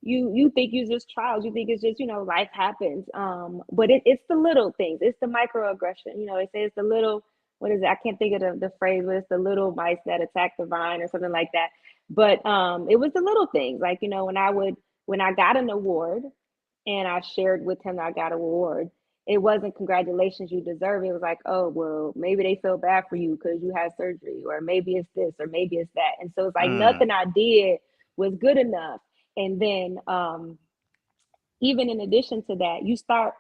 you think you just trials, you think it's just, life happens. But it's the little things, it's the microaggression. They say it's the little, what is it? I can't think of the phrase, but it's the little mice that attack the vine or something like that. But it was the little things, like, when I got an award and I shared with him that I got an award, it wasn't congratulations, you deserve it. It was like, oh, well, maybe they feel bad for you because you had surgery, or maybe it's this, or maybe it's that. And so it's like nothing I did was good enough. And then even in addition to that, you start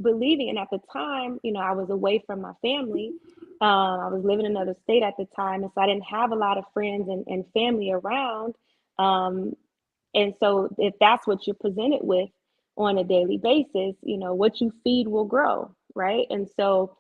believing. And at the time, I was away from my family. I was living in another state at the time. And so I didn't have a lot of friends and family around. And so if that's what you're presented with on a daily basis, what you feed will grow, right? And so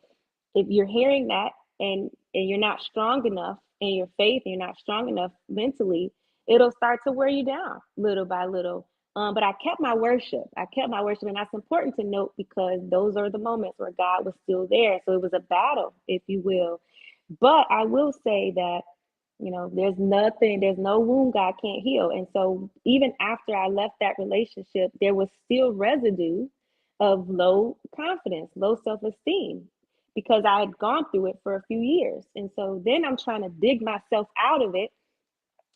if you're hearing that, and you're not strong enough in your faith, and you're not strong enough mentally, it'll start to wear you down little by little. But I kept my worship. And that's important to note, because those are the moments where God was still there. So it was a battle, if you will. But I will say that, there's no wound God can't heal. And so even after I left that relationship, there was still residue of low confidence, low self-esteem, because I had gone through it for a few years. And so then I'm trying to dig myself out of it.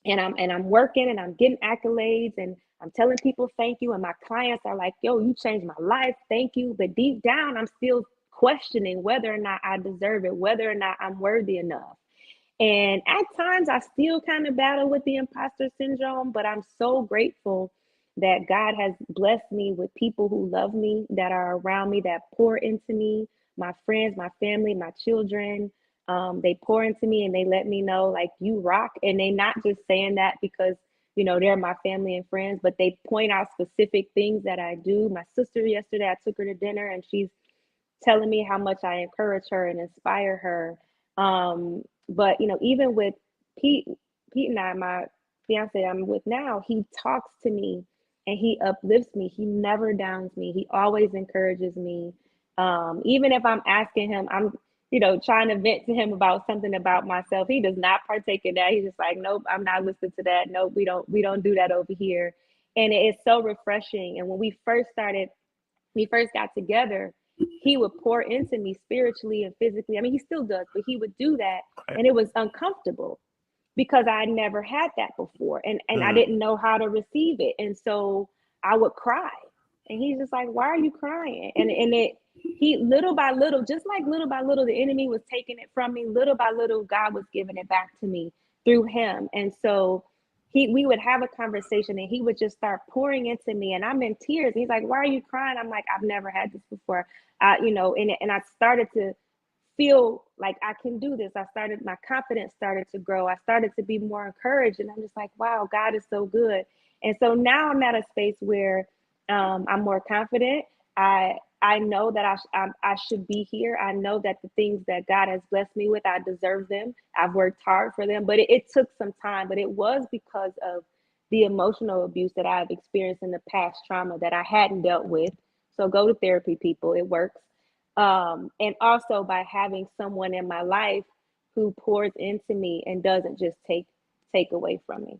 And I'm working, and I'm getting accolades, and I'm telling people thank you. And my clients are like, yo, you changed my life. Thank you. But deep down, I'm still questioning whether or not I deserve it, whether or not I'm worthy enough. And at times I still kind of battle with the imposter syndrome, but I'm so grateful that God has blessed me with people who love me, that are around me, that pour into me, my friends, my family, my children. They pour into me, and they let me know, like, you rock. And they not just saying that because, they're my family and friends, but they point out specific things that I do. My sister yesterday, I took her to dinner, and she's telling me how much I encourage her and inspire her. But even with Pete, and I, my fiance I'm with now, he talks to me and he uplifts me. He never downs me. He always encourages me. Even if I'm asking him, I'm trying to vent to him about something about myself, he does not partake in that. He's just like, nope, I'm not listening to that. Nope, we don't do that over here. And it's so refreshing. And when we first got together, he would pour into me spiritually and physically. I mean, he still does, but he would do that. And it was uncomfortable because I never had that before. And I didn't know how to receive it. And so I would cry. And he's just like, why are you crying? And he, little by little, just like little by little, the enemy was taking it from me. Little by little, God was giving it back to me through him. And so we would have a conversation, and he would just start pouring into me, and I'm in tears. He's like, why are you crying? I'm like, I've never had this before. And I started to feel like I can do this. My confidence started to grow. I started to be more encouraged, and I'm just like, wow, God is so good. And so now I'm at a space where I'm more confident. I know that I should be here. I know that the things that God has blessed me with, I deserve them. I've worked hard for them, but it took some time. But it was because of the emotional abuse that I've experienced in the past, trauma that I hadn't dealt with. So go to therapy, people. It works. And also by having someone in my life who pours into me and doesn't just take away from me.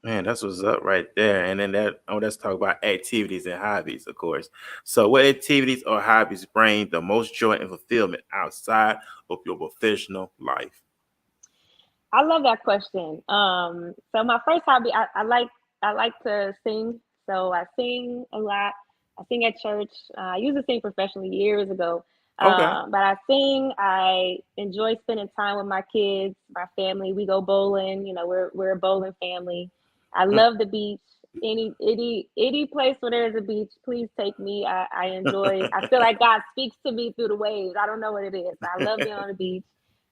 Man, that's what's up right there. And then let's talk about activities and hobbies, of course. So what activities or hobbies bring the most joy and fulfillment outside of your professional life? I love that question. So my first hobby, I like to sing. So I sing a lot. I sing at church. I used to sing professionally years ago. Okay. But I sing. I enjoy spending time with my kids, my family. We go bowling. We're a bowling family. I love the beach. Any place where there's a beach, please take me. I enjoy. I feel like God speaks to me through the waves. I don't know what it is. I love being on the beach.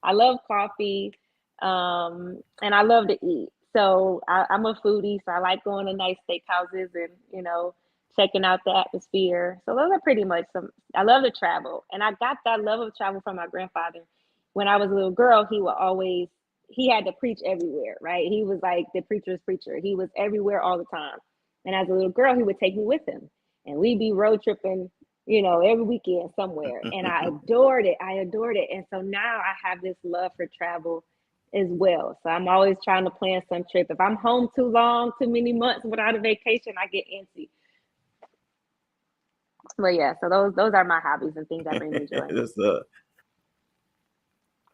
I love coffee. And I love to eat. So I'm a foodie, so I like going to nice steakhouses and, checking out the atmosphere. So those are pretty much I love to travel. And I got that love of travel from my grandfather. When I was a little girl, he had to preach everywhere, right? He was like the preacher's preacher. He was everywhere all the time. And as a little girl, he would take me with him, and we'd be road tripping, every weekend somewhere. And I adored it. And so now I have this love for travel. as well. So I'm always trying to plan some trip. If I'm home too long, too many months without a vacation, I get antsy. But yeah, so those are my hobbies and things that bring me joy. That's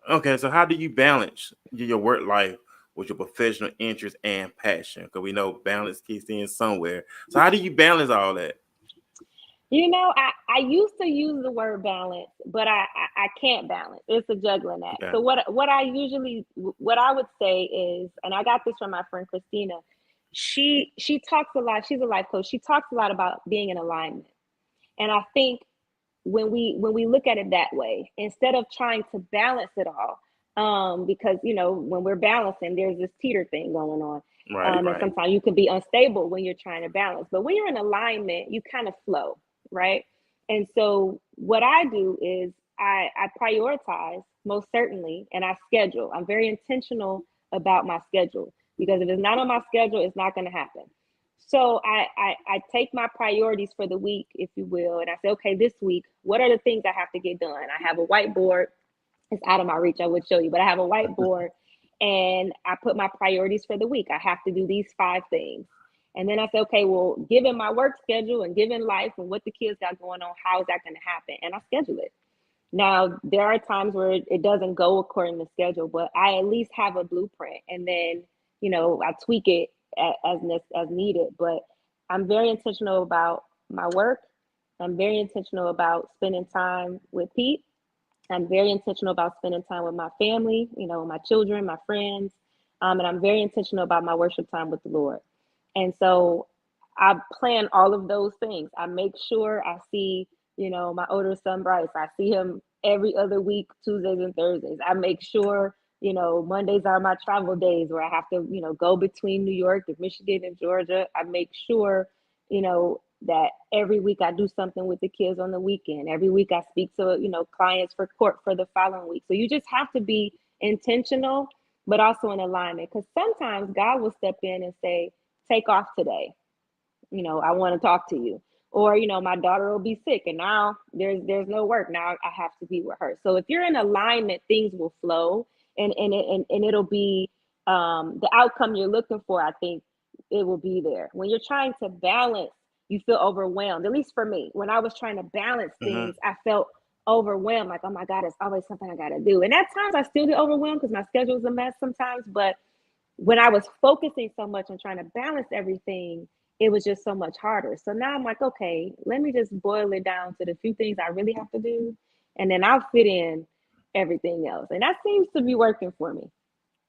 okay. So how do you balance your work life with your professional interest and passion? Because we know balance kicks in somewhere. So how do you balance all that? I used to use the word balance, but I can't balance. It's a juggling act. Okay. So what I would say is, and I got this from my friend Christina. She talks a lot. She's a life coach. She talks a lot about being in alignment. And I think when we look at it that way, instead of trying to balance it all, because when we're balancing, there's this teeter thing going on. Right, And right. sometimes you can be unstable when you're trying to balance. But when you're in alignment, you kind of flow, right? And so what I do is I prioritize most certainly, and I schedule. I'm very intentional about my schedule, because if it's not on my schedule, it's not going to happen. So I take my priorities for the week, if you will, and I say, okay, this week, what are the things I have to get done? I have a whiteboard. It's out of my reach. I would show you, but I have a whiteboard, and I put my priorities for the week. I have to do these 5 things. And then I say, okay, well, given my work schedule and given life and what the kids got going on, how is that going to happen? And I schedule it. Now, there are times where it doesn't go according to schedule, but I at least have a blueprint, and then, I tweak it as needed. But I'm very intentional about my work. I'm very intentional about spending time with Pete. I'm very intentional about spending time with my family, my children, my friends. And I'm very intentional about my worship time with the Lord. And so I plan all of those things. I make sure I see, my older son, Bryce. I see him every other week, Tuesdays and Thursdays. I make sure, Mondays are my travel days where I have to, go between New York and Michigan and Georgia. I make sure, that every week I do something with the kids on the weekend. Every week I speak to, clients for court for the following week. So you just have to be intentional, but also in alignment, because sometimes God will step in and say, take off today. I want to talk to you. Or, my daughter will be sick and now there's no work. Now I have to be with her. So if you're in alignment, things will flow, and it'll be the outcome you're looking for. I think it will be there. When you're trying to balance, you feel overwhelmed. At least for me, when I was trying to balance Hmm. things, I felt overwhelmed. Like, oh my God, it's always something I got to do. And at times I still get overwhelmed because my schedule is a mess sometimes. But when I was focusing so much on trying to balance everything, it was just so much harder. So now I'm like, okay, let me just boil it down to the few things I really have to do, and then I'll fit in everything else. And that seems to be working for me.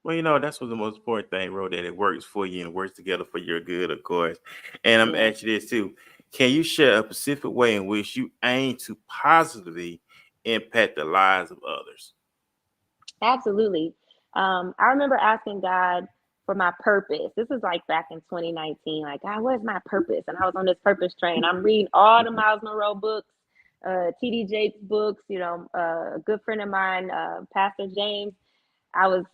Well, that's what the most important thing, bro, that it works for you and works together for your good, of course. And I'm Yeah, asking you this too. Can you share a specific way in which you aim to positively impact the lives of others? absolutely. I remember asking God for my purpose. This is like back in 2019. Like, God, what is my purpose? And I was on this purpose train. I'm reading all the Miles Monroe books, TD Jakes books. A good friend of mine, Pastor James. I was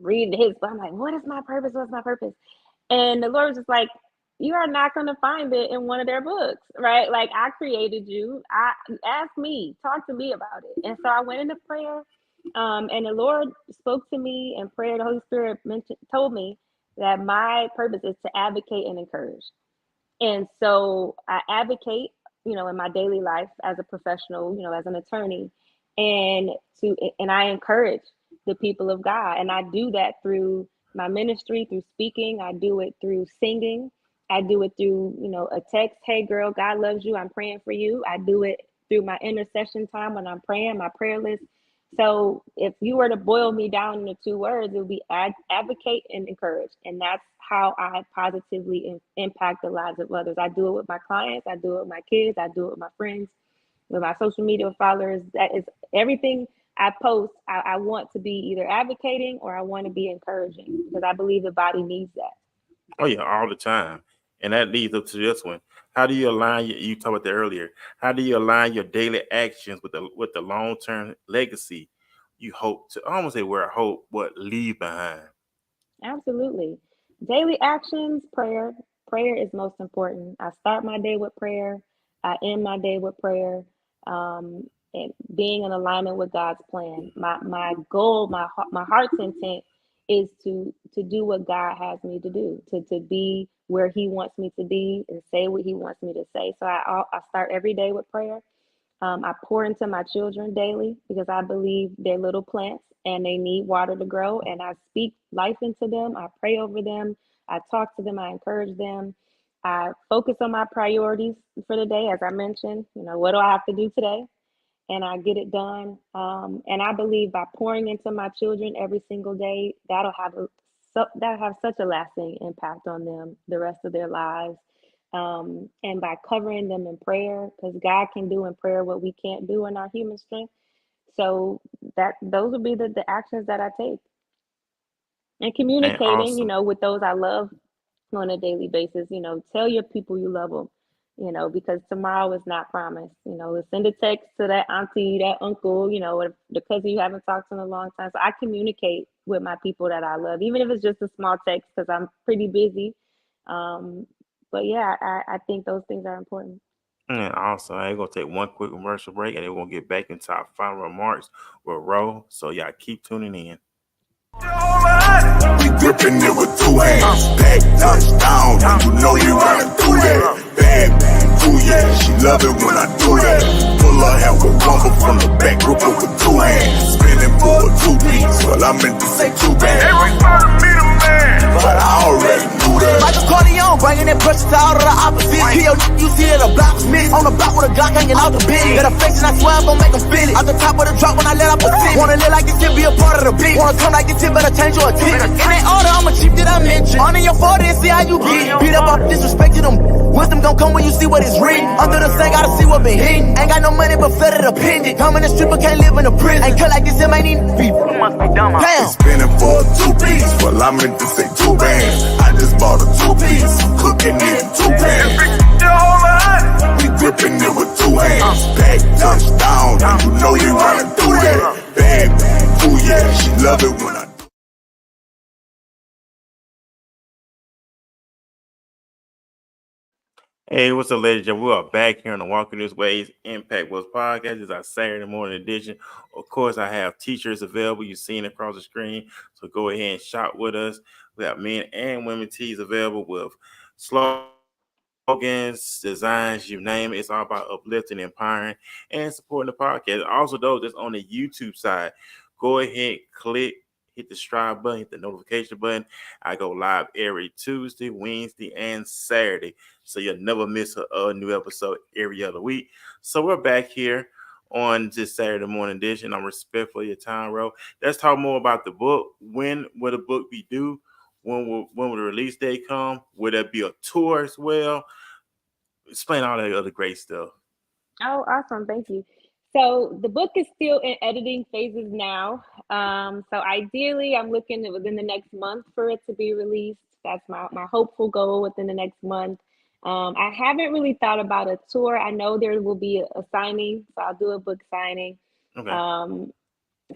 reading his book. I'm like, what is my purpose? What's my purpose? And the Lord was just like, you are not going to find it in one of their books, right? Like, I created you. Ask me, talk to me about it. And so I went into prayer, and the Lord spoke to me in prayer. The Holy Spirit told me that my purpose is to advocate and encourage. And so I advocate, in my daily life as a professional, as an attorney, and I encourage the people of God. And I do that through my ministry, through speaking. I do it through singing. I do it through, a text, hey girl, God loves you. I'm praying for you. I do it through my intercession time when I'm praying, my prayer list. So if you were to boil me down into 2 words, it would be advocate and encourage. And that's how I positively impact the lives of others. I do it with my clients. I do it with my kids. I do it with my friends, with my social media followers. That is everything I post. I want to be either advocating or I want to be encouraging, because I believe the body needs that. Oh yeah, all the time. And that leads up to this one. How do you align you talked about that earlier? How do you align your daily actions with the long term legacy you hope to I almost say where hope what leave behind? Absolutely. Daily actions, prayer. Prayer is most important. I start my day with prayer. I end my day with prayer. And being in alignment with God's plan. My goal, my heart's intent is to do what God has me to do, to be where He wants me to be and say what He wants me to say. So I start every day with prayer. I pour into my children daily because I believe they're little plants and they need water to grow. And I speak life into them. I pray over them. I talk to them. I encourage them. I focus on my priorities for the day, as I mentioned. What do I have to do today? And I get it done. And I believe by pouring into my children every single day, that'll have such a lasting impact on them the rest of their lives. And by covering them in prayer, because God can do in prayer what we can't do in our human strength. So those would be the actions that I take. And Man, communicating, awesome. with those I love on a daily basis. Tell your people you love them, because tomorrow is not promised. Send a text to that auntie, that uncle, or the cousin you haven't talked to in a long time. So I communicate with my people that I love, even if it's just a small text, because I'm pretty busy. But yeah, I think those things are important. And also, I ain't gonna take one quick commercial break, and then we're gonna get back into our final remarks with Rowe. So y'all keep tuning in. We gripping it with two hands. Back touchdown, and you know you running through that. Bad, ooh yeah, she love it when I do that. Pull her hair with rumble from the back, grip her with two hands. Spinning for a two-piece, well I meant to say two bands. Everybody meet a man, but I already knew that. Michael Corleone, bringing that pressure to all of the opposition. Kill you see that a block was missed. On the block with a Glock hanging out the bin. That affection, I swear I'm gon' make them feel it. Out the top of the drop when I let up a city. Wanna live like this shit, be a part of the beat. Wanna come like this shit, better change your attention. In that order, I'm a chief that I mentioned. On in your 40 and see how you get. Beat up off disrespect to them. Wisdom gon' come when you see what is written. Under the sun, gotta see what been hidden. Ain't got no money, but flooded a pendant. Come in the strip, but can't live in a prison. Ain't cut like this, it ain't even be. You must be dumb. Damn. Spinning for a two-piece, well I meant to say two bands. I just bought a two-piece, cooking it in two pans. We gripping it with two hands. Back touchdown, and you know you running through that. Bad, ooh yeah, she love it when I do. Hey, what's up, ladies and gentlemen? We are back here on the Walking This Way's Impact West podcast. This is our Saturday morning edition. Of course, I have t-shirts available. You've seen it across the screen. So go ahead and shop with us. We have men and women tees available with slogans, designs, you name it. It's all about uplifting, empowering, and supporting the podcast. Also, those that's on the YouTube side, go ahead, hit the subscribe button, hit the notification button. I go live every Tuesday, Wednesday, and Saturday. So you'll never miss a new episode every other week. So we're back here on this Saturday morning edition. I'm respectful of your time, Rowe. Let's talk more about the book. When will the book be due? When will the release date come? Will there be a tour as well? Explain all that other great stuff. Oh, awesome. Thank you. So the book is still in editing phases now. So ideally, I'm looking at within the next month for it to be released. That's my hopeful goal within the next month. I haven't really thought about a tour. I know there will be a signing, so I'll do a book signing. Okay.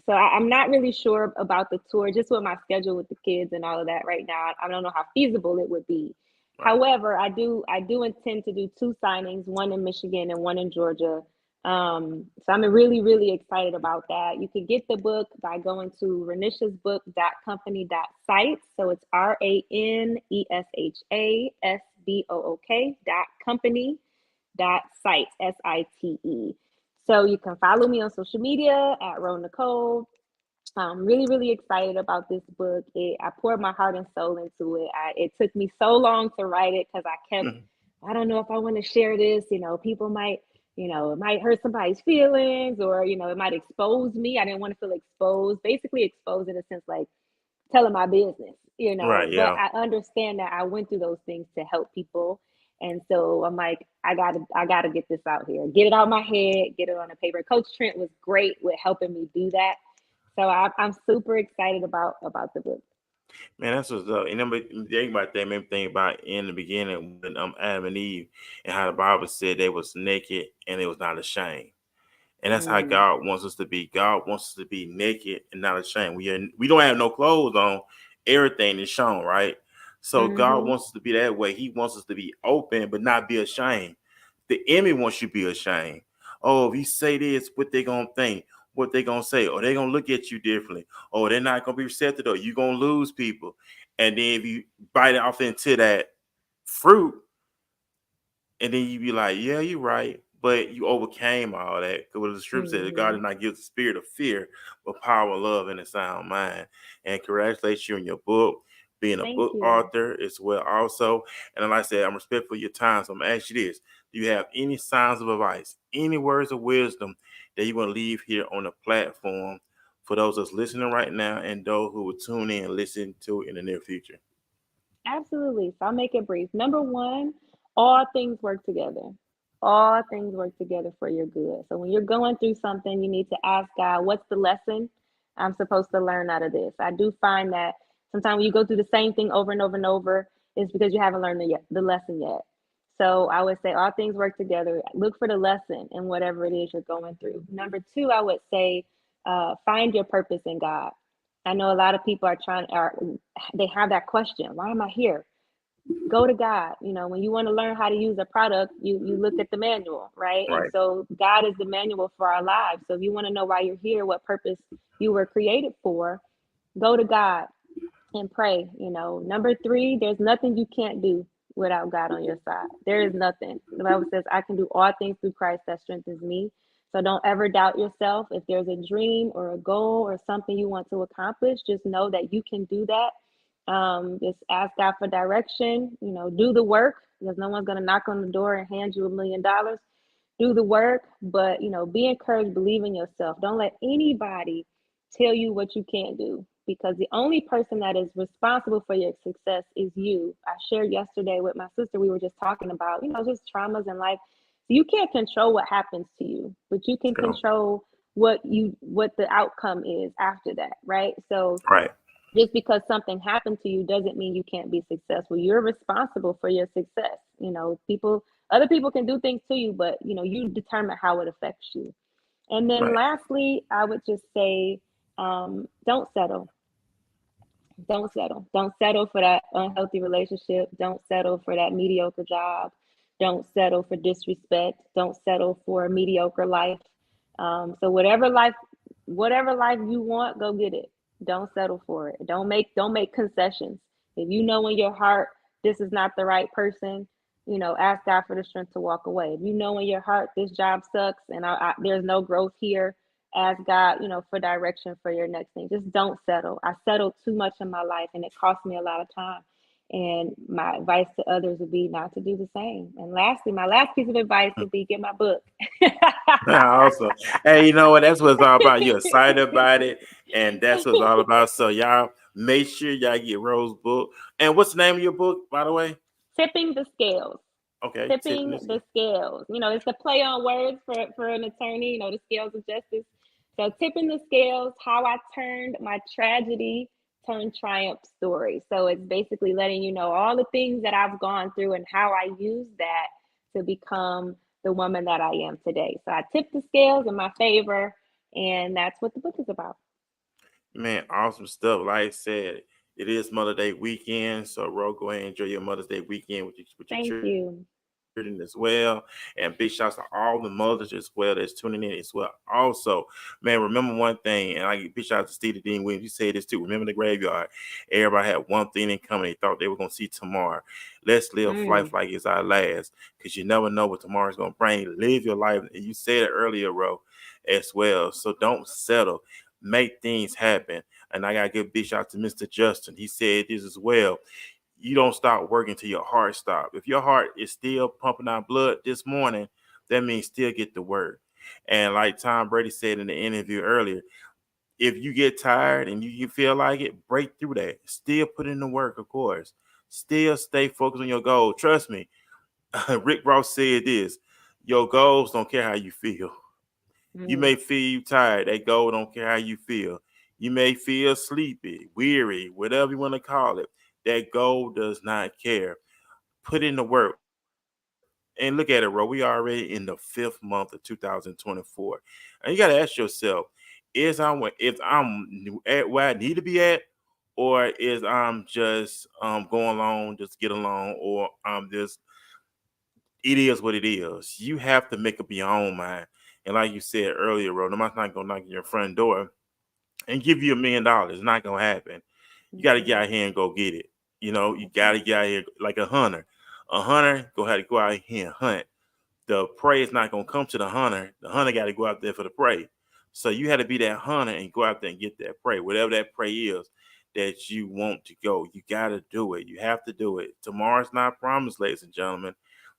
So I'm not really sure about the tour, just with my schedule with the kids and all of that right now. I don't know how feasible it would be. Right. However, I do intend to do two signings, one in Michigan and one in Georgia. So I'm really, really excited about that. You can get the book by going to reneshasbook.company.site. So it's RANESHASBOOK.company.site, SITE. So you can follow me on social media at Rowe Necole. I'm really, really excited about this book. I poured my heart and soul into it. It took me so long to write it because I kept, I don't know if I want to share this. People might, it might hurt somebody's feelings, or, it might expose me. I didn't want to feel exposed, basically exposed in a sense like telling my business, Right, yeah. But I understand that I went through those things to help people. And so I'm like, I gotta get this out here, get it out of my head, get it on the paper. Coach Trent was great with helping me do that. So I'm super excited about the book. Man, that's what's up. And then think about that, maybe think about in the beginning when Adam and Eve and how the Bible said they was naked and they was not ashamed. And that's how God wants us to be. God wants us to be naked and not ashamed. We don't have no clothes on. Everything is shown, right? So God wants us to be that way. He wants us to be open, but not be ashamed. The enemy wants you to be ashamed. Oh, if you say this, what they gonna think? what they're gonna say, or they're gonna look at you differently, or they're not gonna be receptive, or you're gonna lose people. And then if you bite off into that fruit, and then you be like, yeah, you're right. But you overcame all that. Because the scripture says that God Hmm. did not give the spirit of fear, but power, love, and a sound mind. And congratulations you on your book, being a Thank book you. author as well also. And like I said, I'm respectful of your time. So I'm going to ask you this. Do you have any signs of advice, any words of wisdom that you want to leave here on the platform for those that's listening right now and those who will tune in and listen to it in the near future? Absolutely. So I'll make it brief. Number one, all things work together. All things work together for your good. So when you're going through something, you need to ask God, what's the lesson I'm supposed to learn out of this? I do find that sometimes when you go through the same thing over and over and over, it's because you haven't learned the lesson yet. So I would say all things work together. Look for the lesson in whatever it is you're going through. Number two, I would say find your purpose in God. I know a lot of people are they have that question, why am I here? Go to God. You know, when you want to learn how to use a product, you look at the manual, right? And Right. so God is the manual for our lives. So if you want to know why you're here, what purpose you were created for, go to God and pray. You know, number three, there's nothing you can't do without God on your side. There is nothing. The Bible says, I can do all things through Christ that strengthens me. So don't ever doubt yourself. If there's a dream or a goal or something you want to accomplish, just know that you can do that. Just ask God for direction, you know, do the work, because no one's going to knock on the door and hand you $1 million. Do the work, but you know, be encouraged, believe in yourself. Don't let anybody tell you what you can't do, because the only person that is responsible for your success is you. I shared yesterday with my sister, we were just talking about, you know, just traumas in life. So you can't control what happens to you, but you can So, control what the outcome is after that, right? So right. just because something happened to you doesn't mean you can't be successful. You're responsible for your success. You know, other people can do things to you, but you know, you determine how it affects you. And then Right. lastly, I would just say, don't settle. Don't settle. Don't settle for that unhealthy relationship. Don't settle for that mediocre job. Don't settle for disrespect. Don't settle for a mediocre life. So whatever life you want, go get it. Don't settle for it. Don't make concessions. If you know in your heart this is not the right person, you know, ask God for the strength to walk away. If you know in your heart this job sucks and there's no growth here, ask God, you know, for direction for your next thing. Just don't settle. I settled too much in my life and it cost me a lot of time. And my advice to others would be not to do the same. And lastly, my last piece of advice would be get my book. Awesome. Hey, you know what? That's what it's all about. You're excited about it, and that's what it's all about. So y'all make sure y'all get Rose's book. And what's the name of your book, by the way? Tipping the scales. Okay, tipping Tipping this. the scales. You know, it's a play on words for an attorney, you know, the scales of justice. So tipping the scales, how I turned my tragedy turned triumph story. So it's basically letting you know all the things that I've gone through and how I use that to become the woman that I am today. So I tipped the scales in my favor, and that's what the book is about. Man, awesome stuff. Like I said, it is Mother Day weekend, so Ro, go ahead and enjoy your Mother's Day weekend with your Thank children as you. well. And big shouts to all the mothers as well that's tuning in as well. Also, man, remember one thing, and I get big shout out to Steve Dean Williams. You said this too. Remember the graveyard. Everybody had one thing in common. They thought they were gonna see tomorrow. Let's live life Mm, like it's our last, because you never know what tomorrow's gonna bring. Live your life. And you said it earlier, Ro, as well. So don't settle. Make things happen. And I gotta give a big shout out to Mr. Justin. He said this as well. You don't stop working till your heart stops. If your heart is still pumping out blood this morning, that means still get to work. And like Tom Brady said in the interview earlier, if you get tired and you feel like it, break through that. Still put in the work, of course. Still stay focused on your goal. Trust me, Rick Ross said this: your goals don't care how you feel. You mm. may feel tired. That goal don't care how you feel. You may feel sleepy, weary, whatever you want to call it. That goal does not care. Put in the work. And look at it, bro. We already in the 5th month of 2024. And you got to ask yourself, if I'm at where I need to be at, or is I'm just going along, just get along, or I'm just, it is what it is. You have to make up your own mind. And like you said earlier, Ro, nobody's not gonna knock on your front door and give you $1 million. It's not gonna happen. You got to get out here and go get it. You know, you got to get out here like a hunter. A hunter go have to go out here and hunt. The prey is not gonna come to the hunter. The hunter got to go out there for the prey. So you had to be that hunter and go out there and get that prey, whatever that prey is that you want to go. You got to do it. You have to do it. Tomorrow's not promised, ladies and gentlemen.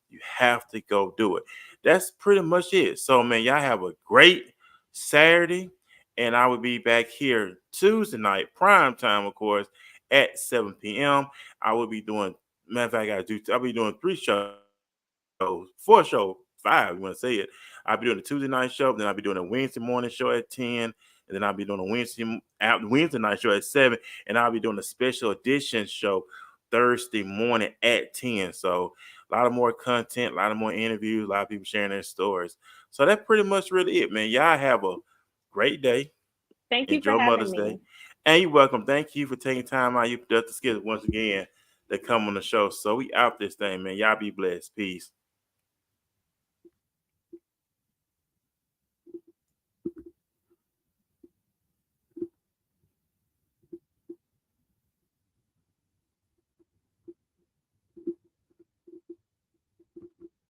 You have to go do it. That's pretty much it. So, man, y'all have a great Saturday. And I will be back here Tuesday night, prime time, of course, at 7 p.m. I will be doing, matter of fact, I'll be doing 3 shows, 4 shows, 5, you want to say it. I'll be doing a Tuesday night show, then I'll be doing a Wednesday morning show at 10, and then I'll be doing a Wednesday night show at 7, and I'll be doing a special edition show Thursday morning at 10. So a lot of more content, a lot of more interviews, a lot of people sharing their stories. So that's pretty much really it, man. Y'all have a great day. Thank you for Enjoy having Mother's me. Day. And you're welcome. Thank you for taking time out of your productive schedule once again to come on the show. So we out this thing, man. Y'all be blessed. Peace.